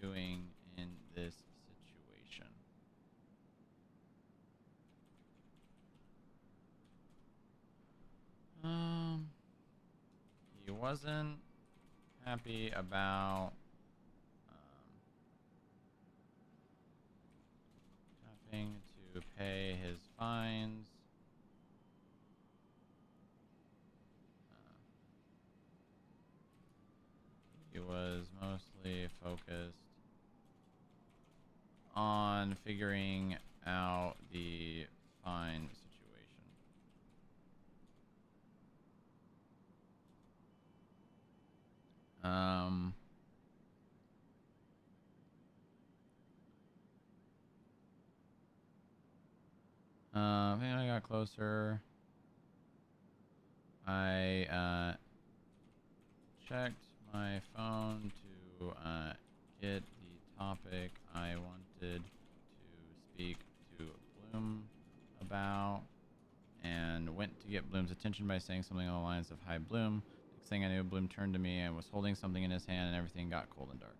doing in this situation? He wasn't happy about having to pay his fines. He was mostly focused on figuring out the fine situation. I think I got closer. I checked my phone to get the topic I wanted to speak to Bloom about, and went to get Bloom's attention by saying something along the lines of, "Hi, Bloom." Next thing I knew, Bloom turned to me and was holding something in his hand, and everything got cold and dark.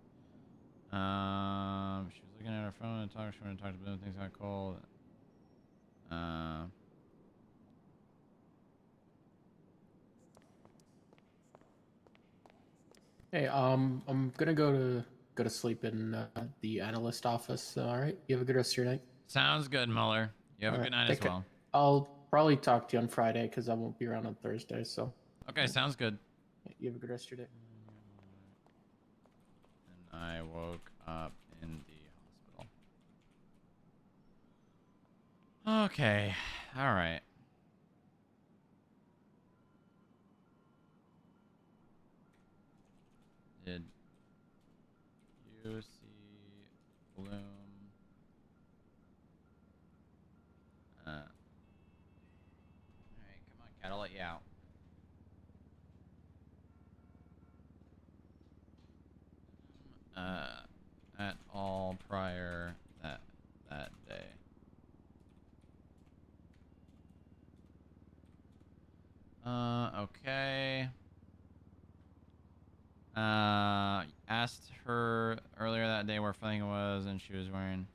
She was looking at her phone and talking to Bloom. Things got cold. Hey, I'm gonna go to sleep in the analyst office. All right. You have a good rest of your night. Sounds good, Muller. You have All a right, good night take as care. well. I'll probably talk to you on Friday because I won't be around on Thursday. So. Okay, sounds good. You have a good rest of your day. And I woke up in the hospital. Okay, all right. Did you see Bloom? All right, come on, cat, I'll let you out. At all prior that day. Okay. Asked her earlier that day where Fleming was, and she was wearing.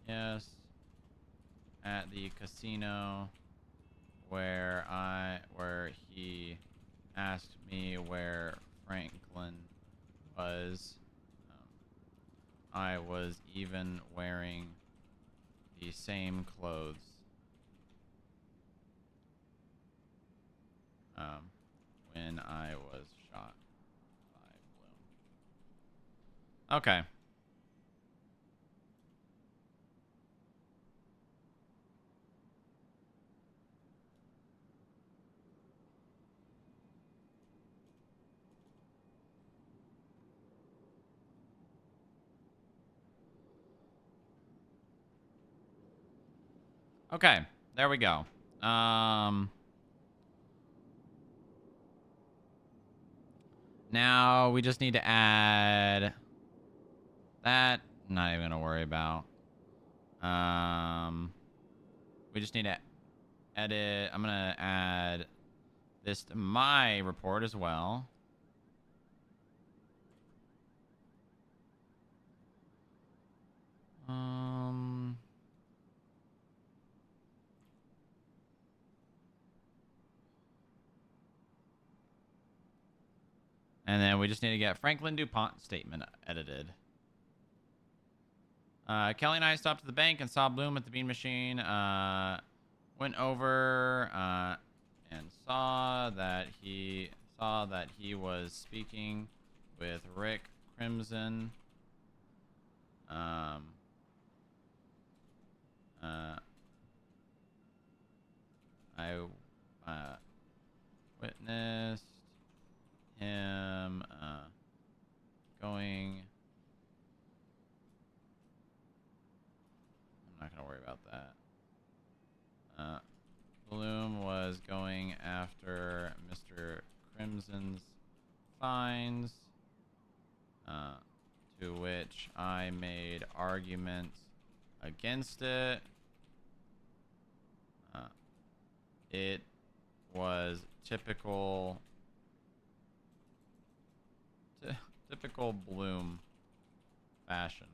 Yes. At the casino, where he asked me where Franklin was. I was even wearing the same clothes. When I was shot by Bloom. Okay. Okay, there we go. Now we just need to add that. Not even gonna worry about. We just need to edit. I'm gonna add this to my report as well. And then we just need to get Franklin DuPont statement edited. Kelly and I stopped at the bank and saw Bloom at the bean machine. Went over and saw that he was speaking with Rick Crimson. I witnessed him going. I'm not gonna worry about that. Bloom was going after Mr. Crimson's fines, to which I made arguments against it. It was typical Bloom fashion.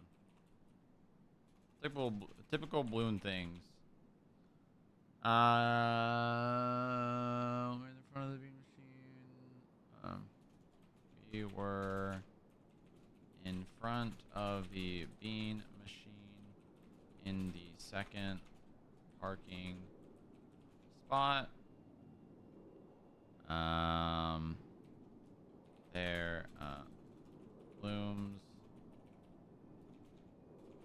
Typical Bloom things. We're in front of the bean machine. We were in front of the bean machine in the second parking spot. There, Bloom's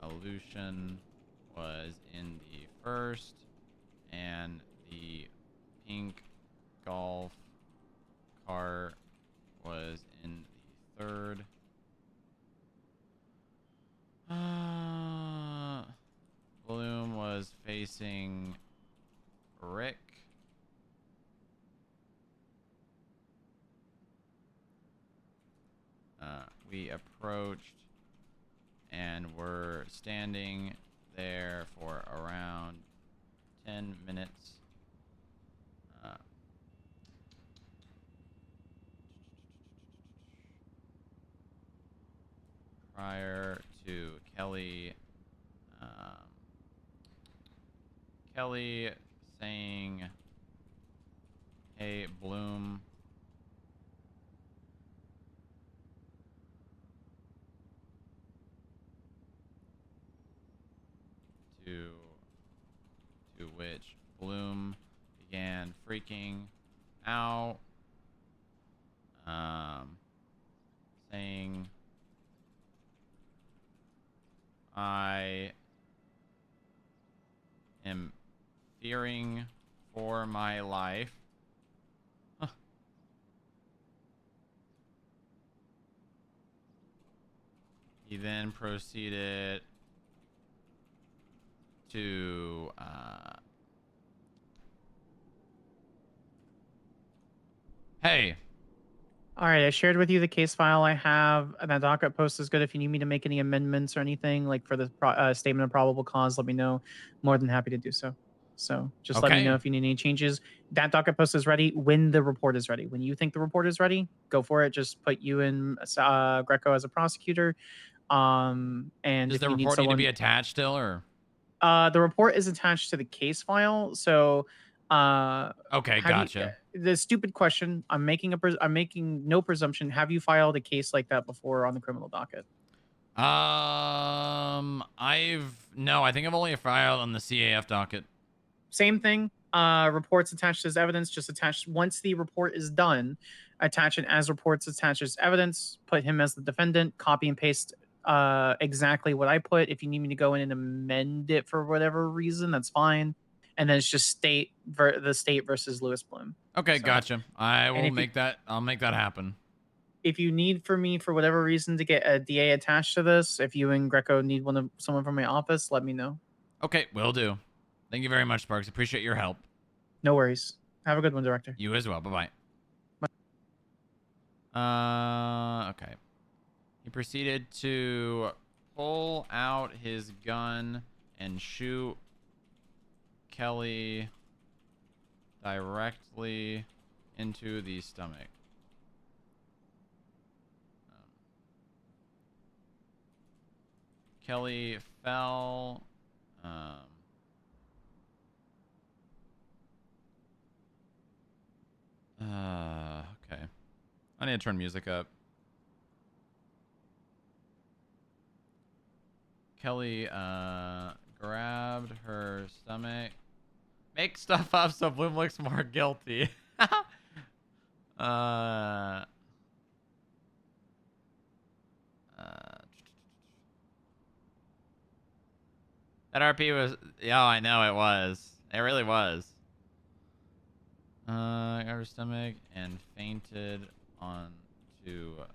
illusion was in the first, and the pink golf cart was in the 3rd. Bloom was facing Rick. We approached and were standing there for around 10 minutes. Prior to Kelly saying, hey, Bloom, to which Bloom began freaking out, saying, I am fearing for my life. He then proceeded to hey. All right, I shared with you the case file I have. That docket post is good. If you need me to make any amendments or anything, like for the statement of probable cause, let me know. More than happy to do so. So just let me know if you need any changes. That docket post is ready when the report is ready. When you think the report is ready, go for it. Just put you in Greco as a prosecutor. And does if the you need report someone, need to be attached still, or the report is attached to the case file. So okay, gotcha. The stupid question, I'm making no presumption. Have you filed a case like that before on the criminal docket? No, I think I've only filed on the CAF docket. Same thing. Reports attached as evidence, just attach once the report is done, attach it as reports attached as evidence, put him as the defendant, copy and paste exactly what I put. If you need me to go in and amend it for whatever reason, that's fine. And then it's just the state versus Lewis Bloom. Okay, So, gotcha. I will make that. I'll make that happen. If you need for me for whatever reason to get a DA attached to this, if you and Greco need someone from my office, let me know. Okay, will do. Thank you very much, Sparks. Appreciate your help. No worries. Have a good one, Director. You as well. Bye-bye. Okay. He proceeded to pull out his gun and shoot Kelly directly into the stomach. Kelly fell. Okay. I need to turn music up. Kelly grabbed her stomach. Make stuff up so Bloom looks more guilty. That RP was, yeah, I know it was. It really was. Got her stomach and fainted onto Lewis.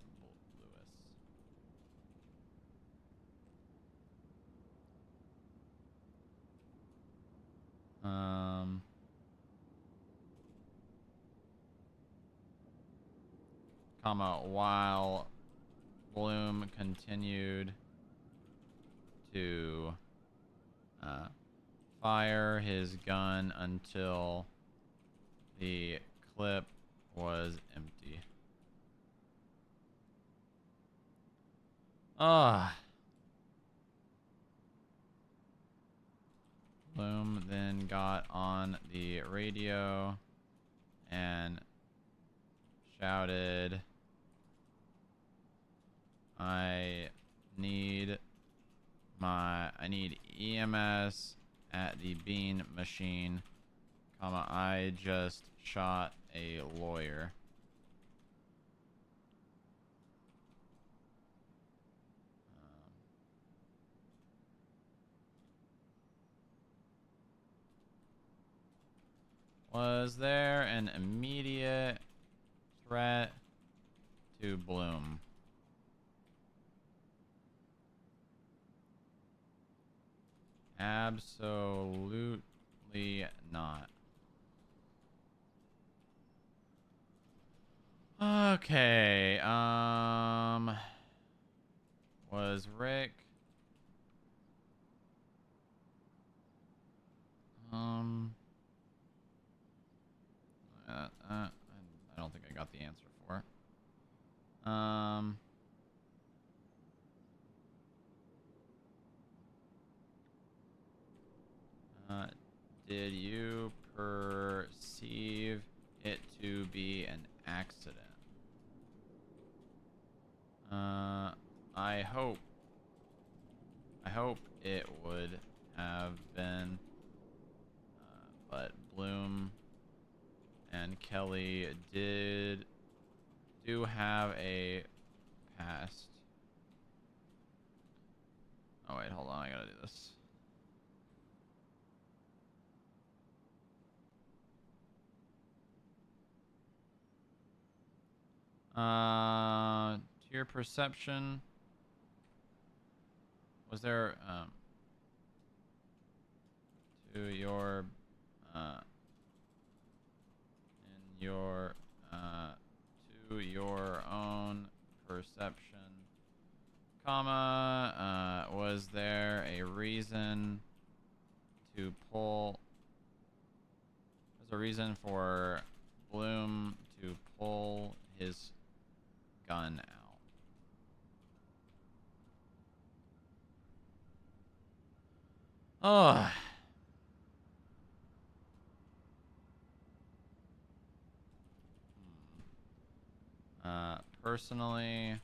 While Bloom continued to fire his gun until the clip was empty. Bloom then got on the radio and shouted, I need EMS at the bean machine, I just shot a lawyer. Was there an immediate threat to Bloom? Absolutely not. Okay. Was Rick? I don't think I got the answer for it. Did you perceive it to be an accident? I hope it would have been, but Bloom and Kelly do have a past. Oh wait, hold on, I gotta do this. To your perception, was there to your in your to your own perception, comma, was there a reason to pull? There's a reason for Bloom to pull his gun out. Oh. Personally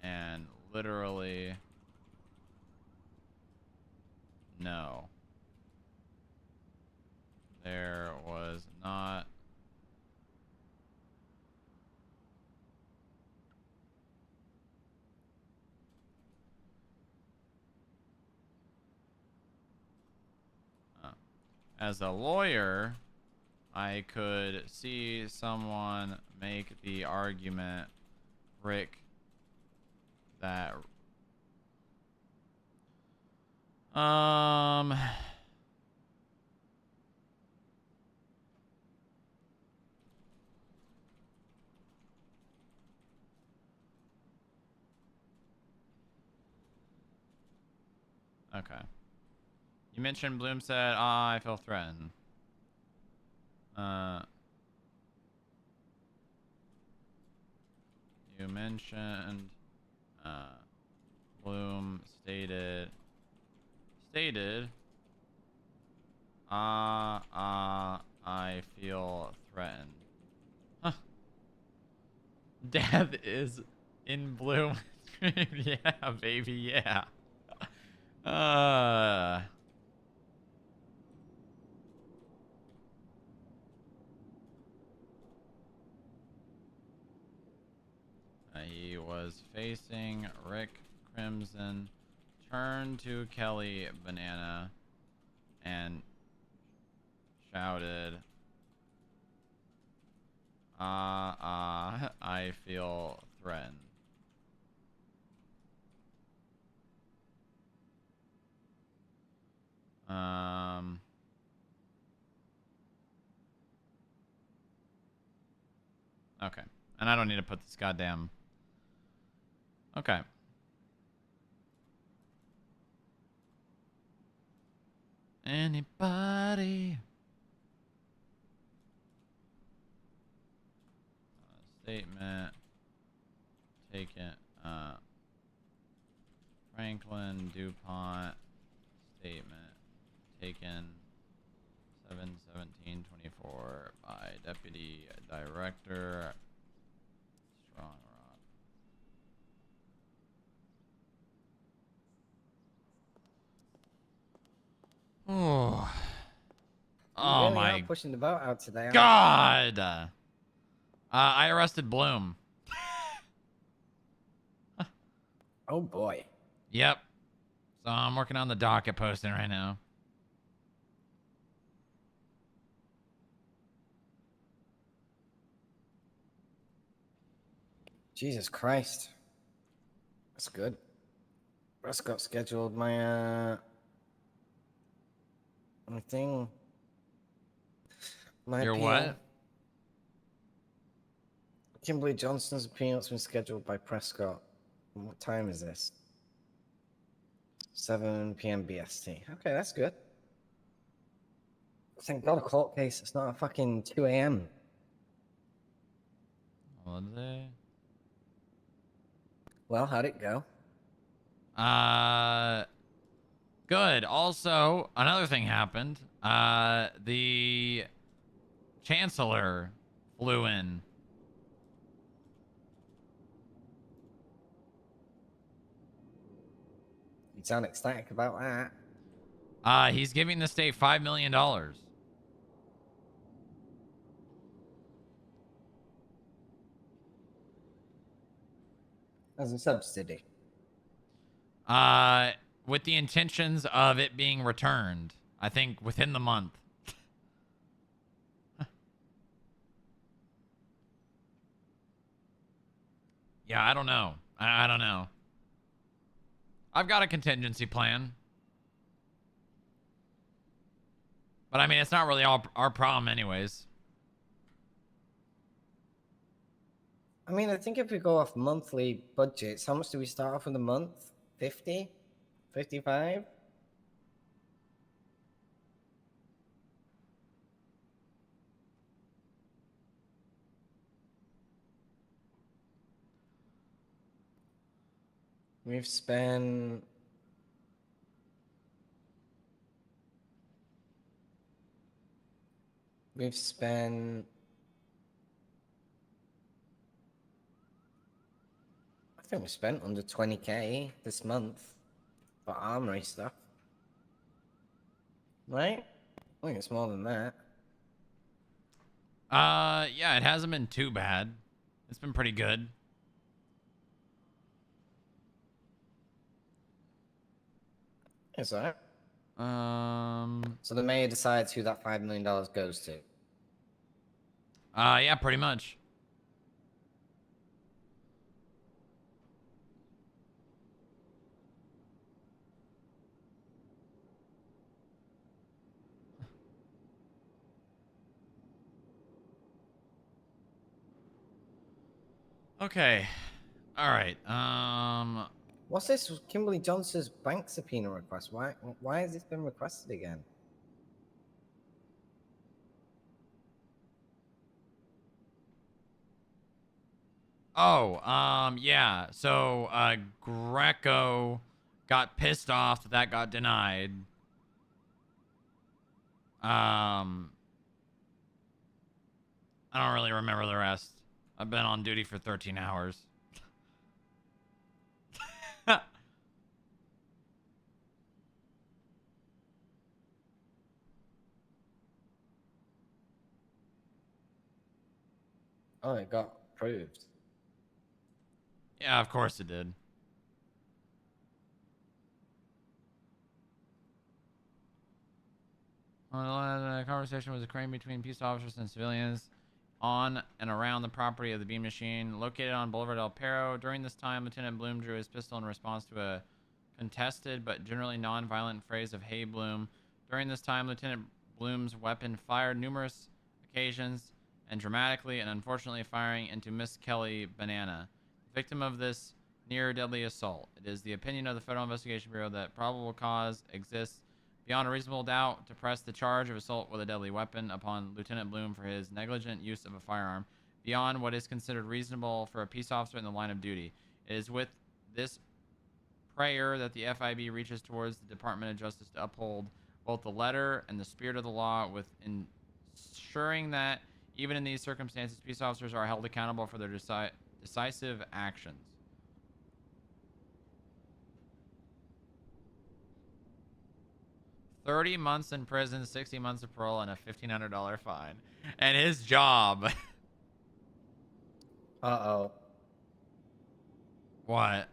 and literally, no. There was not. As a lawyer, I could see someone make the argument, Rick, that okay. You mentioned Bloom said, "Ah, I feel threatened." You mentioned Bloom stated I feel threatened. Huh. Death is in Bloom. Yeah, baby, yeah. He was facing Rick Crimson, turned to Kelly Banana, and shouted, I feel threatened. Okay. And I don't need to put this goddamn... Okay. Anybody? Statement taken. Franklin DuPont statement taken 7/17/24 by Deputy Director Strongrock. Oh. Oh really my are pushing the boat out today. God. I arrested Bloom. Oh boy. Yep. So I'm working on the docket posting right now. Jesus Christ. That's good. Prescott scheduled my my thing. My Your appeal. what? Kimberly Johnston's appeal's been scheduled by Prescott. What time is this? 7 p.m. BST. Okay, that's good. Thank God a court case. It's not a fucking 2 a.m. Holiday. Well, how'd it go? Good. Also, another thing happened. The chancellor flew in. You sound ecstatic about that. He's giving the state $5 million. As a subsidy. With the intentions of it being returned, I think within the month. Yeah, I don't know. I don't know. I've got a contingency plan. But I mean, it's not really our problem anyways. I mean, I think if we go off monthly budgets, how much do we start off with a month? 50? 55? We've spent... We've spent... I think we spent under 20k this month for armory stuff. Right? I think it's more than that. Yeah, it hasn't been too bad. It's been pretty good. Is that? So the mayor decides who that $5 million goes to. Yeah, pretty much. Okay. All right. What's this Kimberly Johnson's bank subpoena request? Why has this been requested again? Oh, yeah. So, Greco got pissed off that that got denied. I don't really remember the rest. I've been on duty for 13 hours. Oh, it got approved. Yeah, of course it did. The conversation was occurring between peace officers and civilians on and around the property of the beam machine located on Boulevard El Perro. During this time, Lieutenant Bloom drew his pistol in response to a contested but generally non-violent phrase of "Hey, Bloom." During this time, Lieutenant Bloom's weapon fired numerous occasions and dramatically and unfortunately firing into Miss Kelly Banana, victim of this near deadly assault. It is the opinion of the Federal Investigation Bureau that probable cause exists beyond a reasonable doubt to press the charge of assault with a deadly weapon upon Lieutenant Bloom for his negligent use of a firearm beyond what is considered reasonable for a peace officer in the line of duty. It is with this prayer that the FIB reaches towards the Department of Justice to uphold both the letter and the spirit of the law, with ensuring that even in these circumstances, peace officers are held accountable for their decisive actions. $30 months in prison, 60 months of parole, and a $1,500 fine. And his job. Uh-oh. What?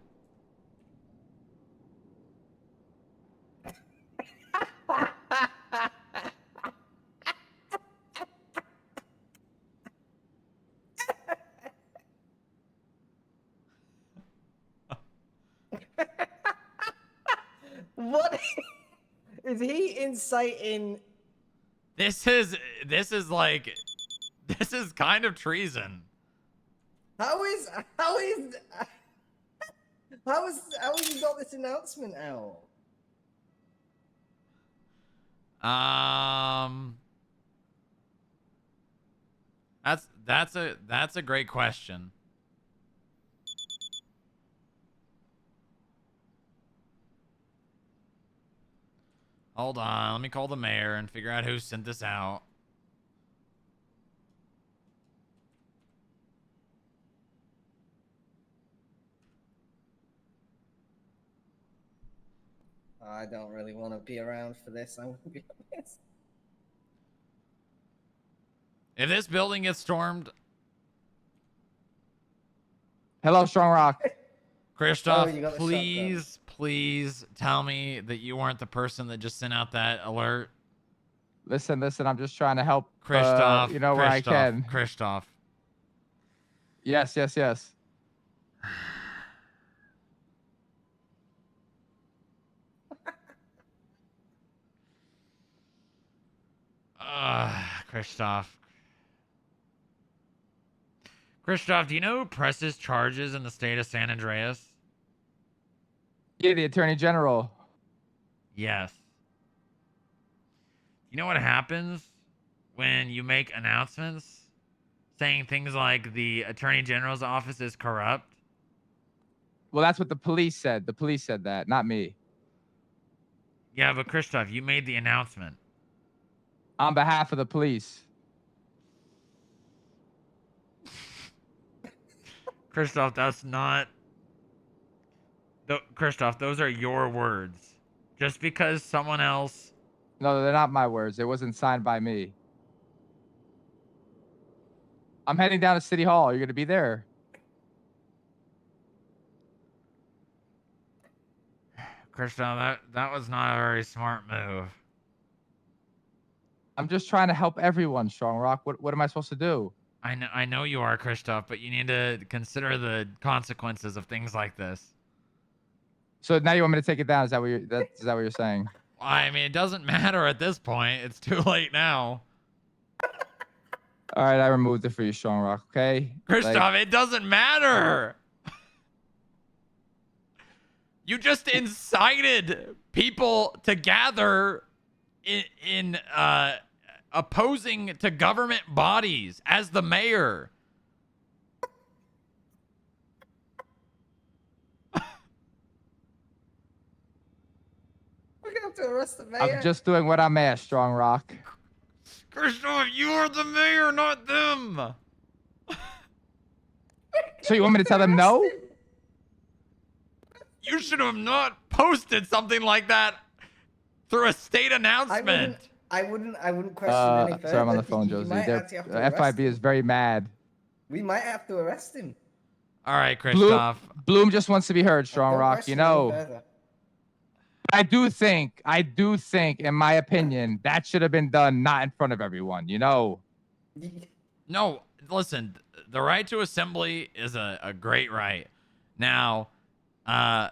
What is he inciting? This is like, this is kind of treason. How is he got this announcement out? That's a great question. Hold on, let me call the mayor and figure out who sent this out. I don't really want to be around for this. I'm gonna be honest. If this building gets stormed, Hello, Strongrock. Christoph, Oh, you got the please tell me that you weren't the person that just sent out that alert. Listen. I'm just trying to help. Christoph, you know, where I can. Christoph. Yes. Christoph. Christoph, do you know who presses charges in the state of San Andreas? Yeah, the Attorney General. Yes. You know what happens when you make announcements saying things like the Attorney General's office is corrupt? Well, that's what the police said. The police said that, not me. Yeah, but Christoph, you made the announcement. On behalf of the police. Christoph, that's not... Christoph, those are your words. Just because someone else... No, they're not my words. It wasn't signed by me. I'm heading down to City Hall. You're going to be there. Christoph, that was not a very smart move. I'm just trying to help everyone, Strongrock. What am I supposed to do? I know you are, Christoph, but you need to consider the consequences of things like this. So now you want me to take it down? Is that what you're saying? I mean, it doesn't matter at this point. It's too late now. All right, I removed it for you, Strongrock. Okay, Christoph, it doesn't matter. You just incited people to gather in opposing to government bodies as the mayor. We're gonna have to arrest the mayor. I'm just doing what I'm asked, Strongrock. Christoph, you are the mayor, not them. So you want me to tell them no? You should have not posted something like that through a state announcement. I wouldn't question any further. Sorry, I'm on the phone, You Josie. might actually have to arrest FIB him. is very mad. We might have to arrest him. All right, Christoph. Bloom just wants to be heard, Don't Strongrock. question You know. any further. I do think, in my opinion, that should have been done not in front of everyone, you know? No, listen, the right to assembly is a great right. Now, the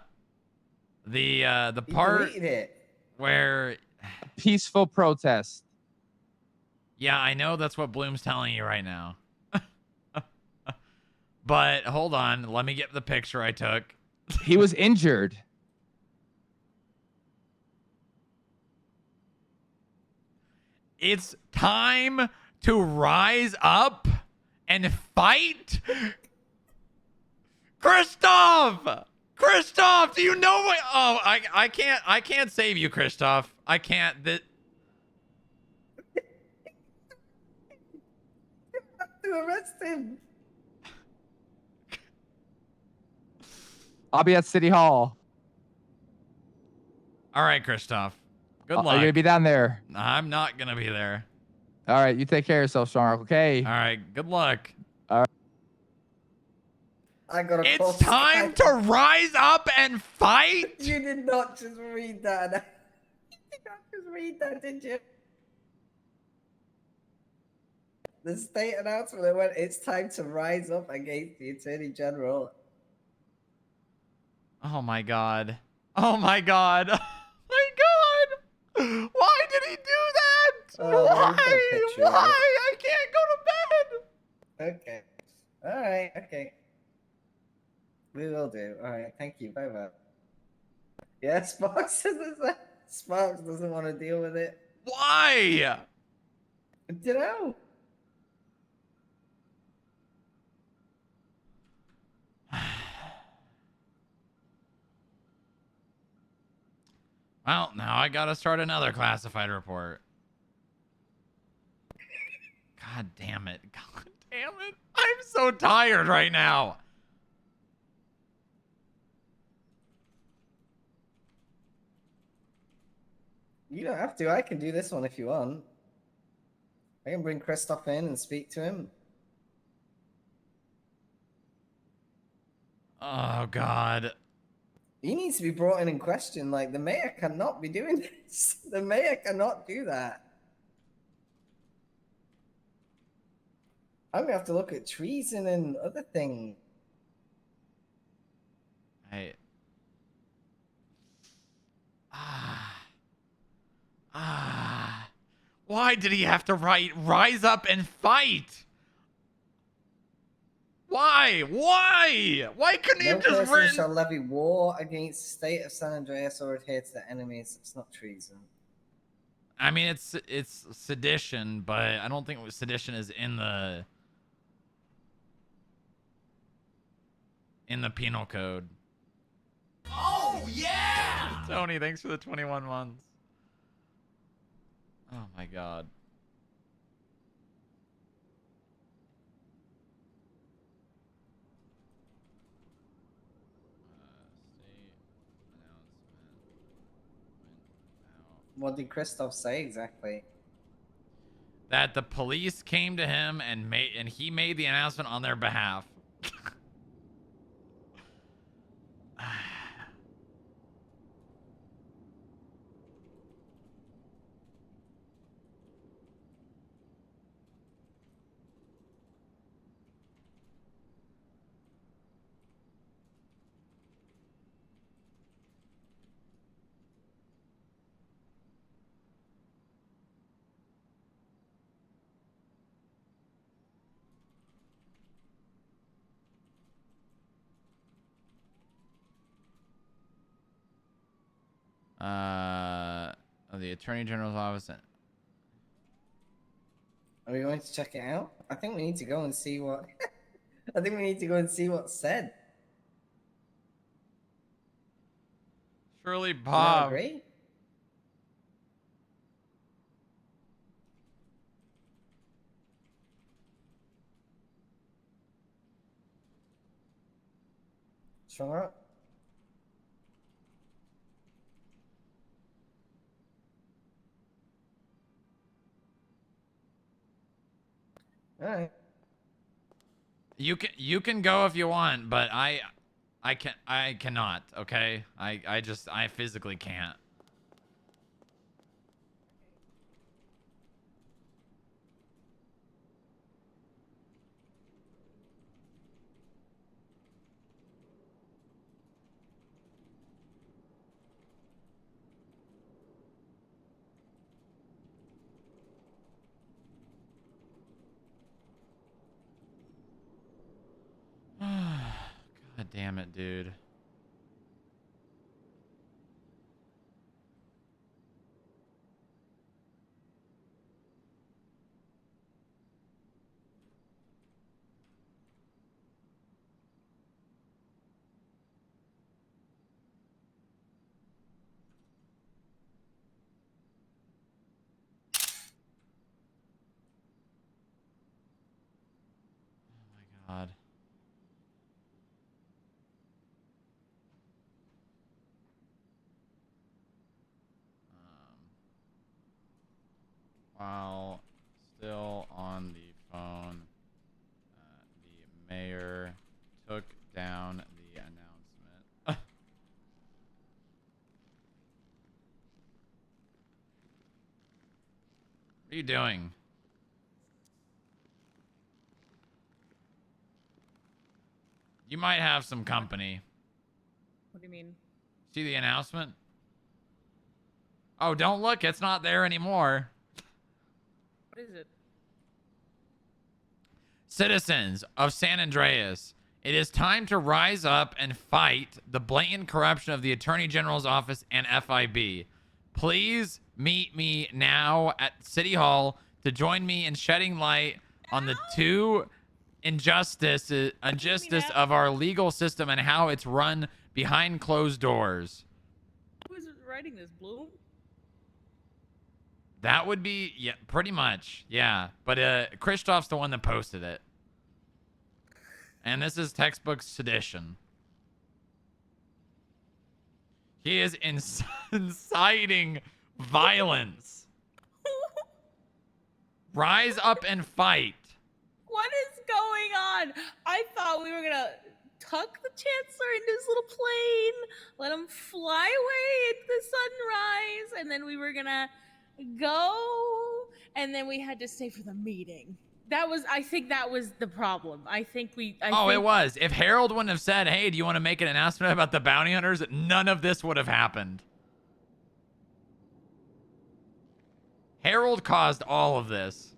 part where peaceful protest. Yeah, I know that's what Bloom's telling you right now. But hold on, let me get the picture I took. He was injured. It's time to rise up and fight. Christoph! Christoph, do you know what? Oh, I can't save you, Christoph. I can't. To arrest him. I'll be at City Hall. All right, Christoph. Good luck. Are you gonna be down there? I'm not gonna be there. All right, you take care of yourself, Strongrock. Okay. All right. Good luck. All right. I gotta. It's time to rise up and fight. You did not just read that. You did not just read that, did you? The state announcement that went, it's time to rise up against the Attorney General. Oh my God. Oh my God. Why did he do that? Oh, there's no picture of it. Why? I can't go to bed. Okay. Alright, okay. We will do. Alright, thank you. Bye bye. Yeah, Sparks doesn't want to deal with it. Why? I don't know. Well, now I gotta start another classified report. God damn it. God damn it. I'm so tired right now. You don't have to. I can do this one if you want. I can bring Christoph in and speak to him. Oh, God. He needs to be brought in and questioned. Like, the mayor cannot be doing this. The mayor cannot do that. I'm going to have to look at treason and other things. Hey. Why did he have to rise up and fight? Why? Why? Why couldn't he No have just person written? shall levy war against the state of San Andreas or adhere to their enemies. It's not treason. I mean, it's sedition, but I don't think sedition is in the penal code. Oh yeah! Tony, thanks for the 21 months. Oh my God. What did Christoph say exactly? That the police came to him and he made the announcement on their behalf. The Attorney General's office. Are we going to check it out? I think we need to go and see what... I think we need to go and see what's said. Surely, Do you Bob. agree? Strongrock? Alright. You can go if you want, but I cannot, okay? I physically can't. God damn it, dude. Oh my God. While still on the phone, the mayor took down the announcement. What are you doing? You might have some company. What do you mean? See the announcement? Oh, don't look. It's not there anymore. What is it? Citizens of San Andreas, it is time to rise up and fight the blatant corruption of the Attorney General's office and FIB. Please meet me now at City Hall to join me in shedding light on the two injustice of our legal system and how it's run behind closed doors. Who is writing this, Bloom? That would be, yeah, pretty much, yeah. But Christoph's the one that posted it. And this is textbook sedition. He is inciting violence. Rise up and fight. What is going on? I thought we were gonna tuck the Chancellor into his little plane, let him fly away into the sunrise, and then we were gonna go, and then we had to stay for the meeting. I think that was the problem. It was. If Harold wouldn't have said, hey, do you want to make an announcement about the bounty hunters? None of this would have happened. Harold caused all of this.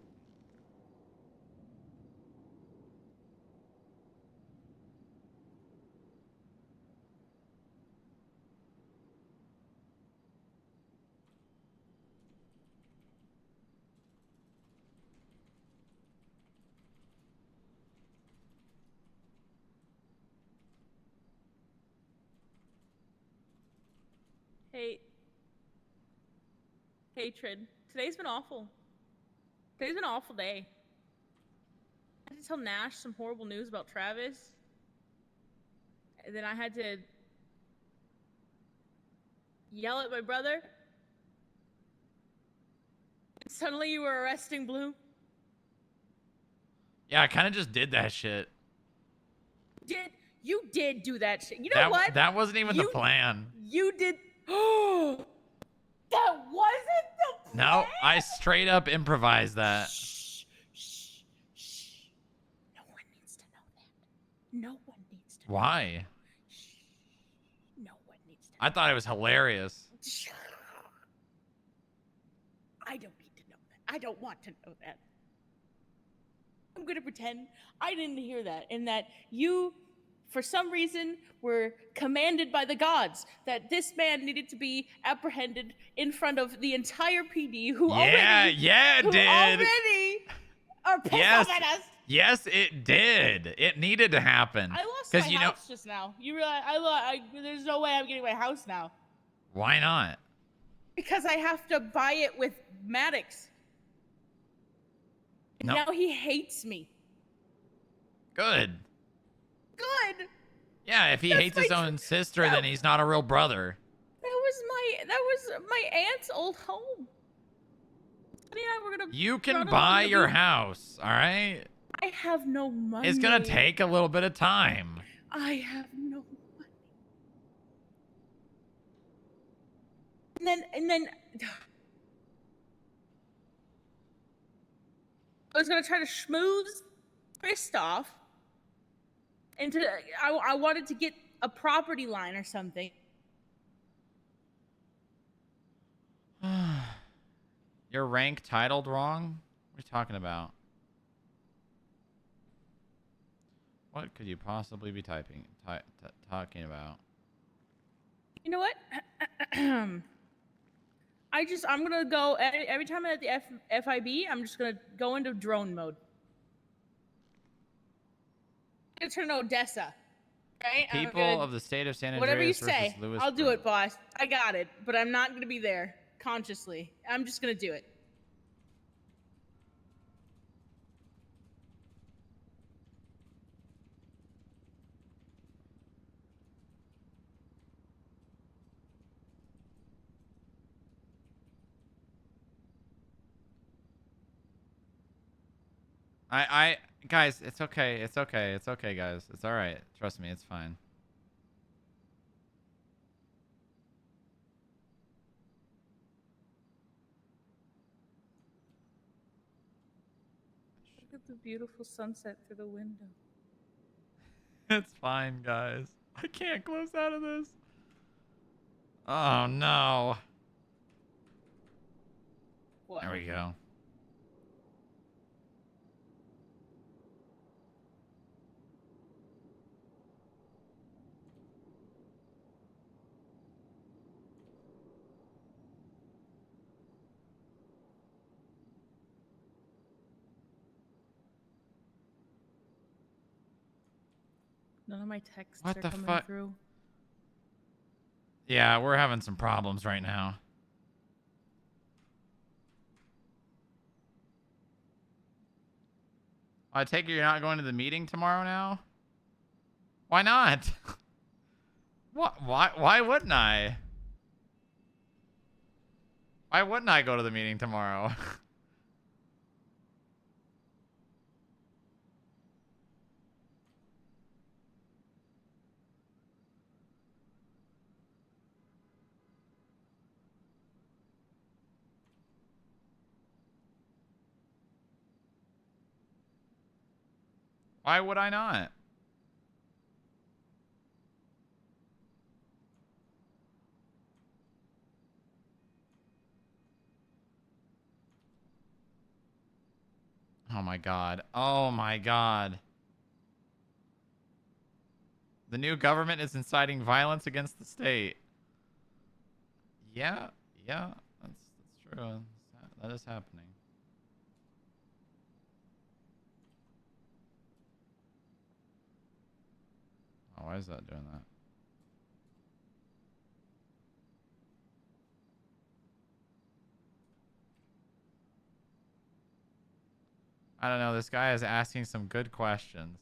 Hey. Hatred. Today's been awful. Today's been an awful day. I had to tell Nash some horrible news about Travis. And then I had to yell at my brother. And suddenly you were arresting Bloom. Yeah, I kind of just did that shit. You did do that shit. You know what? That wasn't even the plan. You did. Oh, that wasn't the plan. No, I straight up improvised that. No one needs to know that. No one needs to know. Why? No one needs to know. I thought it was hilarious. I don't need to know that. I don't want to know that. I'm going to pretend I didn't hear that, and that you, for some reason, were commanded by the gods that this man needed to be apprehended in front of the entire PD who already are pissed off at us. Yes, it did. It needed to happen. I lost my house just now. You realize there's no way I'm getting my house now. Why not? Because I have to buy it with Maddox. And now he hates me. Good. Good. Yeah, if he hates his own sister, then he's not a real brother. That was my aunt's old home. Honey and I were gonna. You can buy your house, all right? I have no money. It's gonna take a little bit of time. I have no money. And then I was gonna try to schmooze Kristoff into. I wanted to get a property line or something. Your rank titled wrong? What are you talking about? What could you possibly be talking about? You know what? I'm gonna go every time I'm at the FIB. I'm just gonna go into drone mode. I'm gonna turn to Odessa, right? People of the state of San Andreas whatever you versus say. Louis I'll do it, boss. I got it, but I'm not gonna be there consciously. I'm just gonna do it. Guys, it's okay. It's okay. It's okay, guys. It's all right. Trust me, it's fine. Look at the beautiful sunset through the window. It's fine, guys. I can't close out of this. Oh, no. There we go. None of my texts What are the coming fuck? through. Yeah, we're having some problems right now. I take it you're not going to the meeting tomorrow now? Why not? What? Why wouldn't I? Why wouldn't I go to the meeting tomorrow? Why would I not? Oh my god. Oh my god. The new government is inciting violence against the state. Yeah, that's true. That is happening. Oh, why is that doing that? I don't know. This guy is asking some good questions.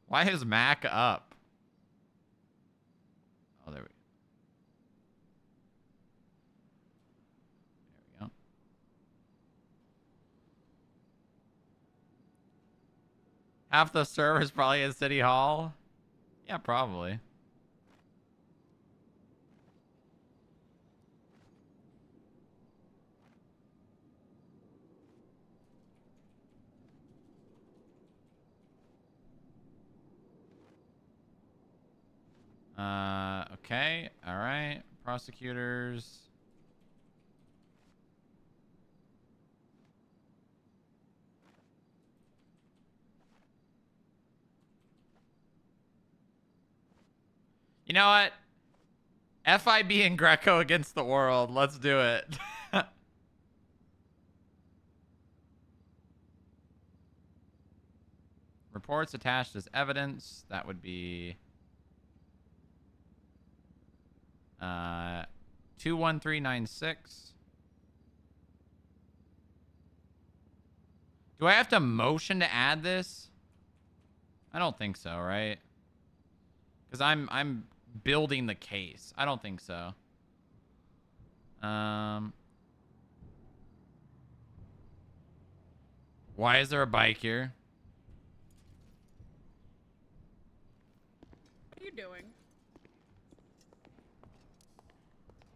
Why is Mac up? Oh, there we go. Half the servers probably at City Hall. Yeah, probably. Okay. All right. Prosecutors. You know what? FIB and Greco against the world. Let's do it. Reports attached as evidence. That would be 21396. Do I have to motion to add this? I don't think so, right? Because I'm building the case. I don't think so. Why is there a bike here? What are you doing?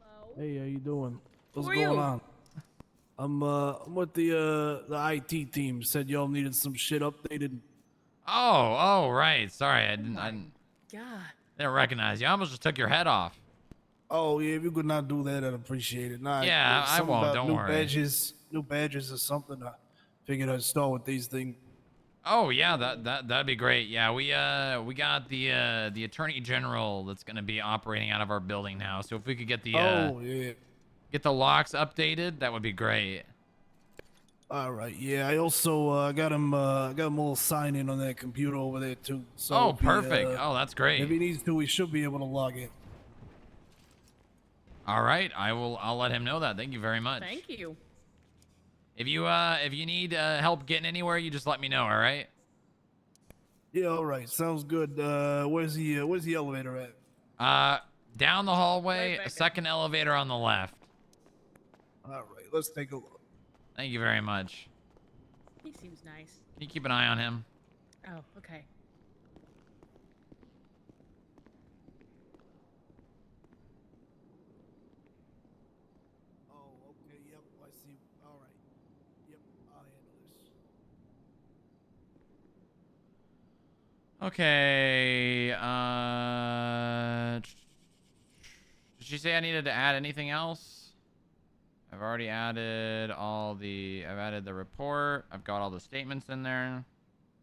Hello? Hey, how you doing? What's Who are going you? on? I'm with the IT team. Said y'all needed some shit updated. Oh, right. Sorry, I didn't God. recognize you. I almost just took your head off. Oh yeah, if you could not do that, I'd appreciate it. Nah, Yeah, there's I something won't. about Don't new worry. new badges or something. I figured I'd start with these things. Oh yeah, that'd be great. Yeah, we got the Attorney General that's gonna be operating out of our building now. So if we could get the get the locks updated, that would be great. All right, yeah. I also got him a little sign in on that computer over there too. So Oh, if he, perfect. Oh, that's great. If he needs to, we should be able to log in. All right, I'll let him know that. Thank you very much. Thank you. If you need help getting anywhere, you just let me know. All right. Yeah, all right. Sounds good. Where's the elevator at? Down the hallway, a second elevator on the left. All right, let's take a look. Thank you very much. He seems nice. Can you keep an eye on him? Oh, okay. Okay. Did she say I needed to add anything else? I've already added I've added the report. I've got all the statements in there.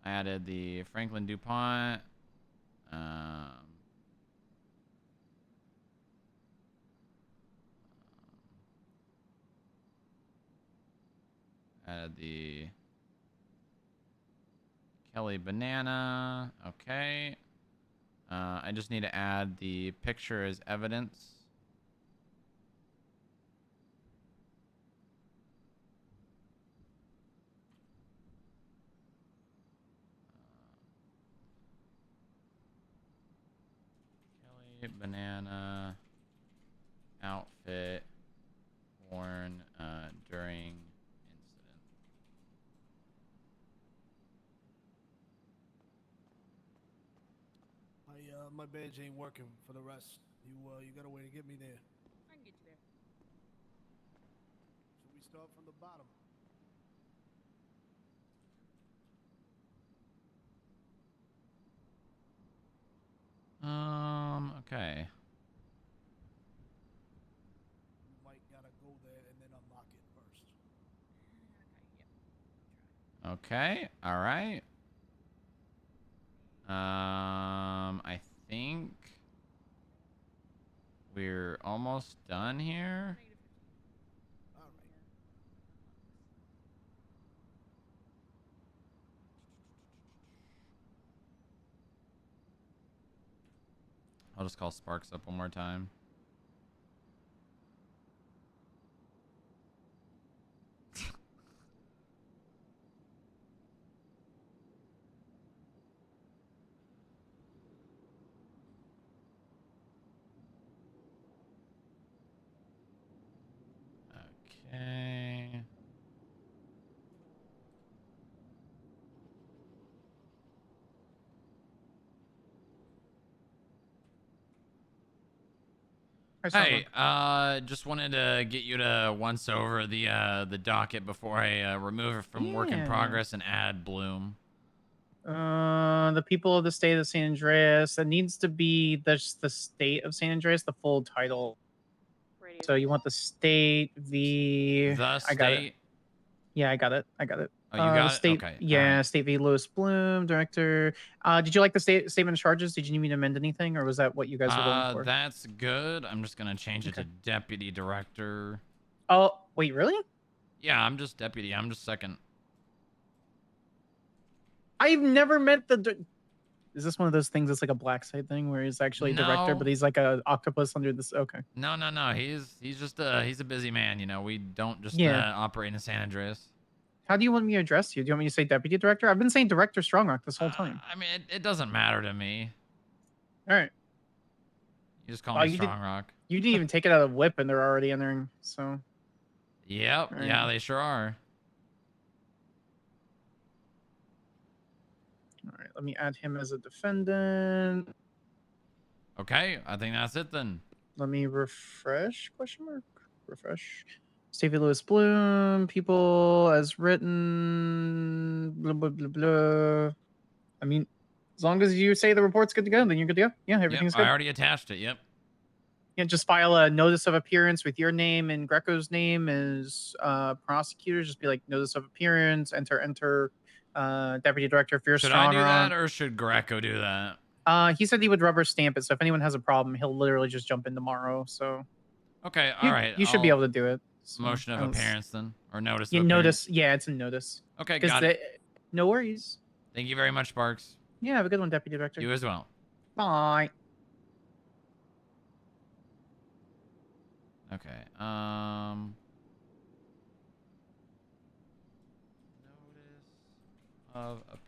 I added the Franklin DuPont. Added the Kelly banana. Okay. I just need to add the picture as evidence. Kelly banana outfit worn during incident. My badge ain't working for the rest. You got a way to get me there. I can get you there. Should we start from the bottom? Okay. You might gotta go there and then unlock it first. Okay. All right. I think we're almost done here. I'll just call Sparks up one more time. Okay. Hey, just wanted to get you to once over the docket before I remove it from work in Yeah. progress and add Bloom. The people of the state of San Andreas. That needs to be the state of San Andreas, the full title. So you want the state, The I got it. state? Yeah, I got it. I got it. Oh, you got it? State, Okay, yeah, alright. State v. Lewis Bloom, director. Did you like the statement of charges? Did you need me to amend anything, or was that what you guys were going for? That's good. I'm just gonna change it to deputy director. Oh, wait, really? Yeah, I'm just deputy. I'm just second. I've never met the. Is this one of those things that's like a black site thing where he's actually a director, No. but he's like a octopus under this? Okay. No. He's just he's a busy man. You know, we don't just Yeah. operate in San Andreas. How do you want me to address you? Do you want me to say deputy director? I've been saying director Strongrock this whole time. I mean, it doesn't matter to me. All right. You just call Well, me you Strongrock. You didn't even take it out of whip, and they're already entering. So. Yep. All Yeah, right. they sure are. All right. Let me add him as a defendant. Okay, I think that's it then. Let me refresh? Question mark. Refresh. Stevie Lewis Bloom. People as written. Blah blah blah blah. I mean, as long as you say the report's good to go, then you're good to go. Yeah, everything's Yep, good. I already attached it. Yep. Yeah, just file a notice of appearance with your name and Greco's name as prosecutor. Just be like notice of appearance. Enter. Deputy director, Fierce Should I do that, Strongrock. or should Greco do that? He said he would rubber stamp it. So if anyone has a problem, he'll literally just jump in tomorrow. So. Okay. All right. You should be able to do it. So, Motion of appearance then, or notice. You of appearance? notice? Yeah, it's a notice. Okay, got it. No worries. Thank you very much, Sparks. Yeah, have a good one, Deputy Director. You as well. Bye. Okay. Notice of appearance.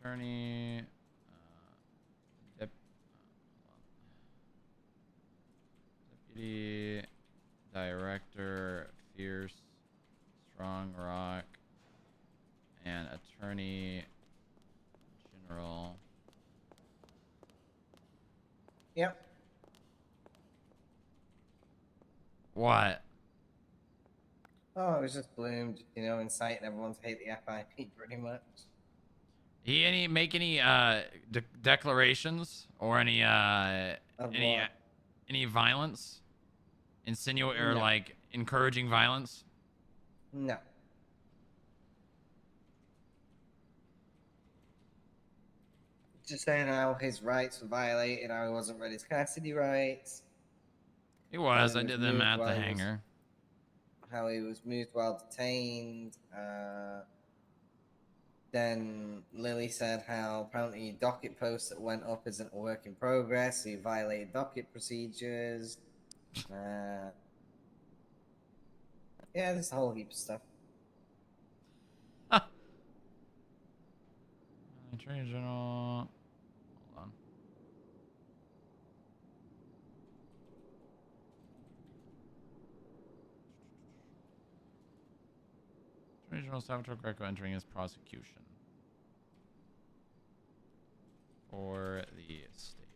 Attorney. Deputy Director, Fierce Strongrock, and Attorney General. Yep. What? Oh, it was just Bloom, you know, inciting everyone to hate the FIB pretty much. He make any declarations or any Of any what? any violence, insinuate or No. like encouraging violence? No. Just saying how his rights were violated, how he wasn't read his custody rights. He was. how I he did them moved at the while he was- hangar. How he was moved while detained. Then Lily said how apparently docket post that went up isn't a work in progress, so he violated docket procedures. Yeah, there's a whole heap of stuff. Attorney General. Hold on. Attorney General Salvatore Greco entering his prosecution for the state.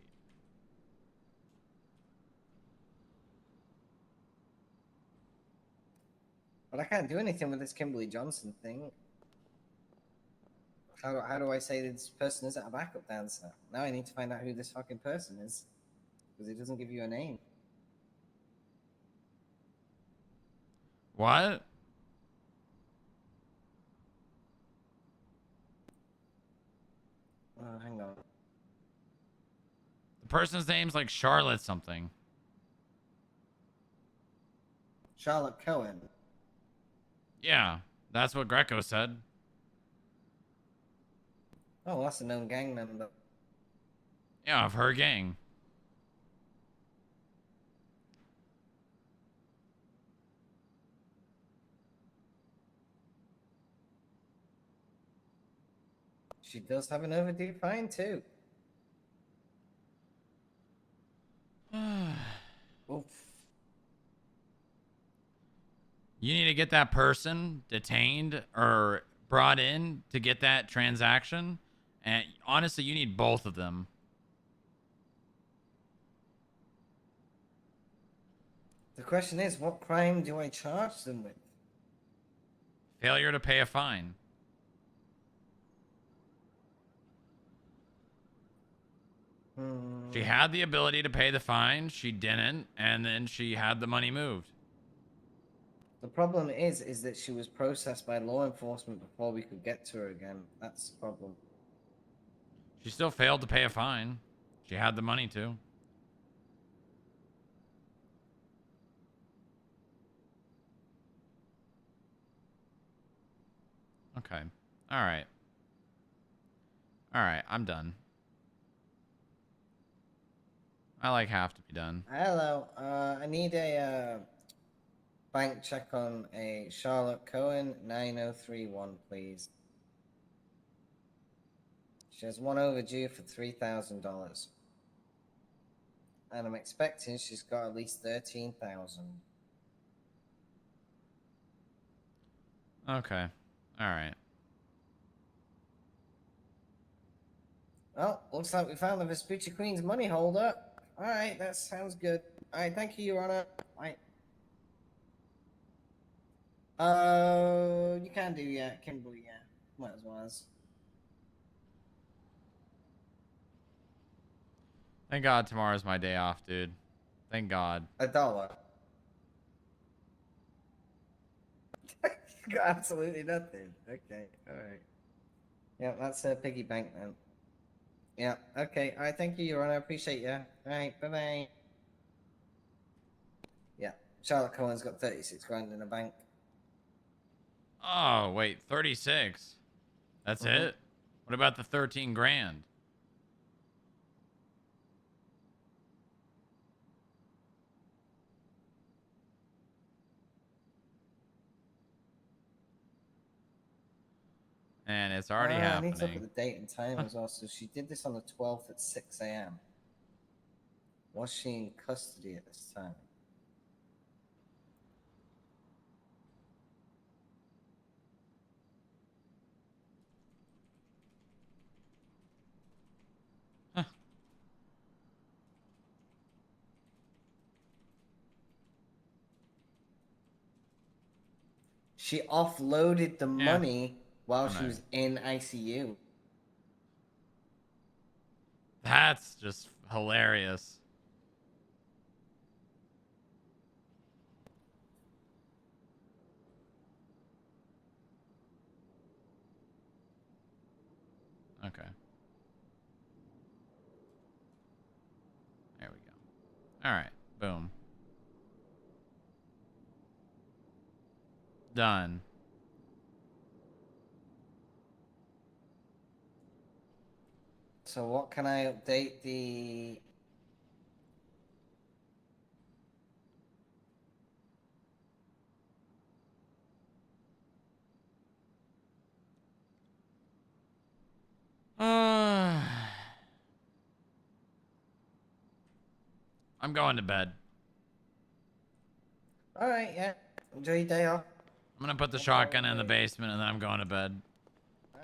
But I can't do anything with this Kimberly Johnson thing. How do I say this person isn't a backup dancer? Now I need to find out who this fucking person is. Because it doesn't give you a name. What? Hang on. The person's name's like Charlotte something. Charlotte Cohen. Yeah, that's what Greco said. Oh, well, that's a known gang member. Yeah, of her gang. She does have an overdue fine, too. Oof. You need to get that person detained or brought in to get that transaction. And honestly, you need both of them. The question is, what crime do I charge them with? Failure to pay a fine. She had the ability to pay the fine. She didn't. And then she had the money moved. The problem is that she was processed by law enforcement before we could get to her again. That's the problem. She still failed to pay a fine. She had the money to. Okay. All right. All right. I'm done. I like have to be done. Hello. I need a bank check on a Charlotte Cohen 9031, please. She has one overdue for $3,000. And I'm expecting she's got at least 13,000. Okay. All right. Well, looks like we found the Vespucci Queen's money holder. Alright, that sounds good. Alright, thank you, Your Honor. Alright. You can do, yeah. Kimberly, yeah. Might as well as. Thank God tomorrow's my day off, dude. Thank God. $1. Got absolutely nothing. Okay, alright. Yeah, that's a piggy bank then. Yeah, okay. Alright, thank you, Your Honor. I appreciate you. Alright, bye-bye. Yeah, Charlotte Cohen's got 36 grand in the bank. Oh, wait. 36. That's it? What about the 13 grand? And it's already I need to look happening. at the date and time as well. So she did this on the 12th at 6 a.m. Was she in custody at this time? She offloaded the money while I she know. was in ICU. That's just hilarious. Okay. There we go. All right. Boom. Done. So what can I update the... I'm going to bed. All right, yeah. Enjoy your day off. I'm gonna put the shotgun in the basement and then I'm going to bed. All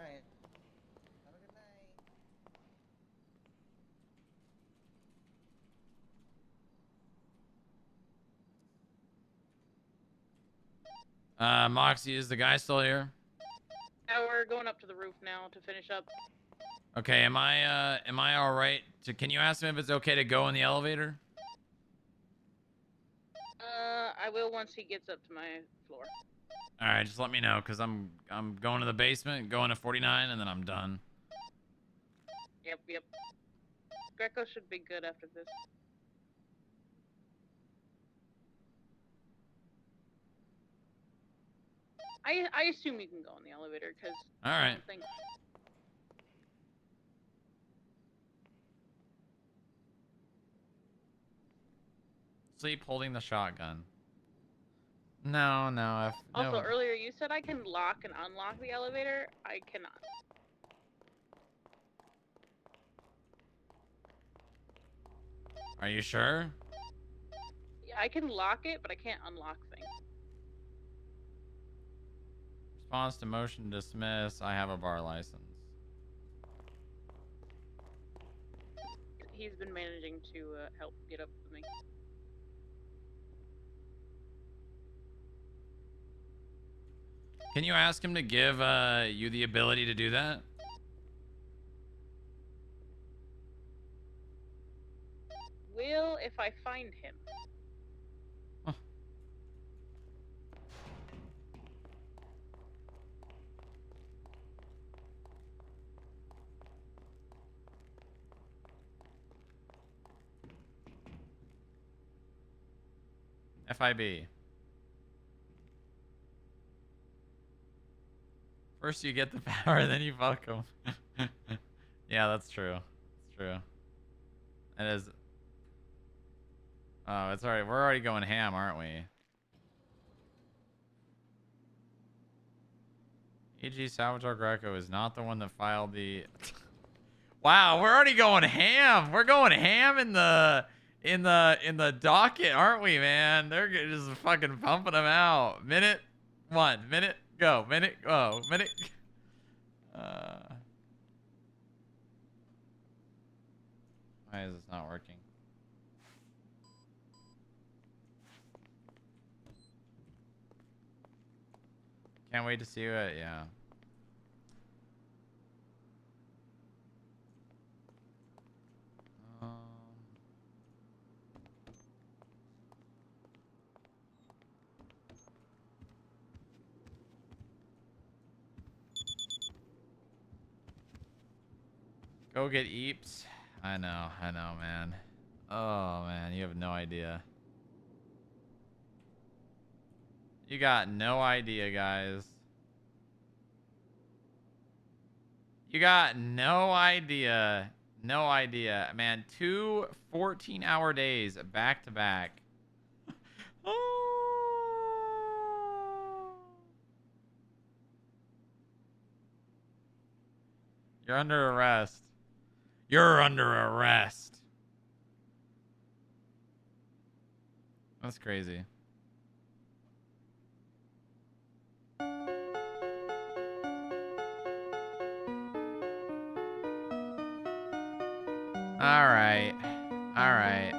right. Moxie, is the guy still here? Now we're going up to the roof now to finish up. Okay, am I all right? Can you ask him if it's okay to go in the elevator? I will once he gets up to my floor. All right, just let me know, cause I'm going to the basement, going to 49, and then I'm done. Yep. Greco should be good after this. I assume you can go in the elevator, because All I right. don't think... Sleep holding the shotgun. No. Also, No. earlier you said I can lock and unlock the elevator. I cannot. Are you sure? Yeah, I can lock it, but I can't unlock things. Response to motion dismiss. I have a bar license. He's been managing to help get up with me. Can you ask him to give you the ability to do that? Will if I find him. Huh. FIB. First you get the power, then you fuck them. Yeah, that's true. That's true. It is. Oh, it's alright. We're already going ham, aren't we? E.g. Salvatore Greco is not the one that filed the... Wow, we're already going ham. We're going ham in the docket, aren't we, man? They're just fucking pumping them out. Minute 1, minute go, minute go, minute. Why is this not working? Can't wait to see it. Yeah. Go get Eeps. I know, man. Oh, man, you have no idea. You got no idea, guys. You got no idea. No idea. Man, 2 14-hour days back to back. You're under arrest. You're under arrest. That's crazy. All right. All right.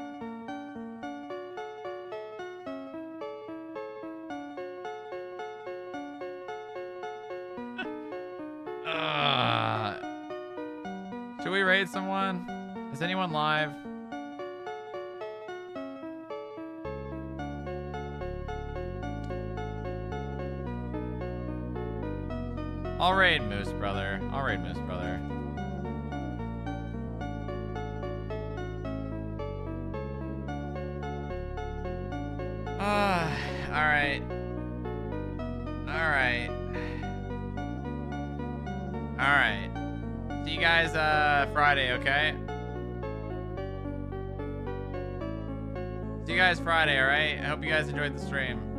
raid someone? Is anyone live? I'll raid Moose, brother. I'll raid Moose, brother. Alright. Alright. Alright. See you guys Friday, okay? See you guys Friday, alright? I hope you guys enjoyed the stream.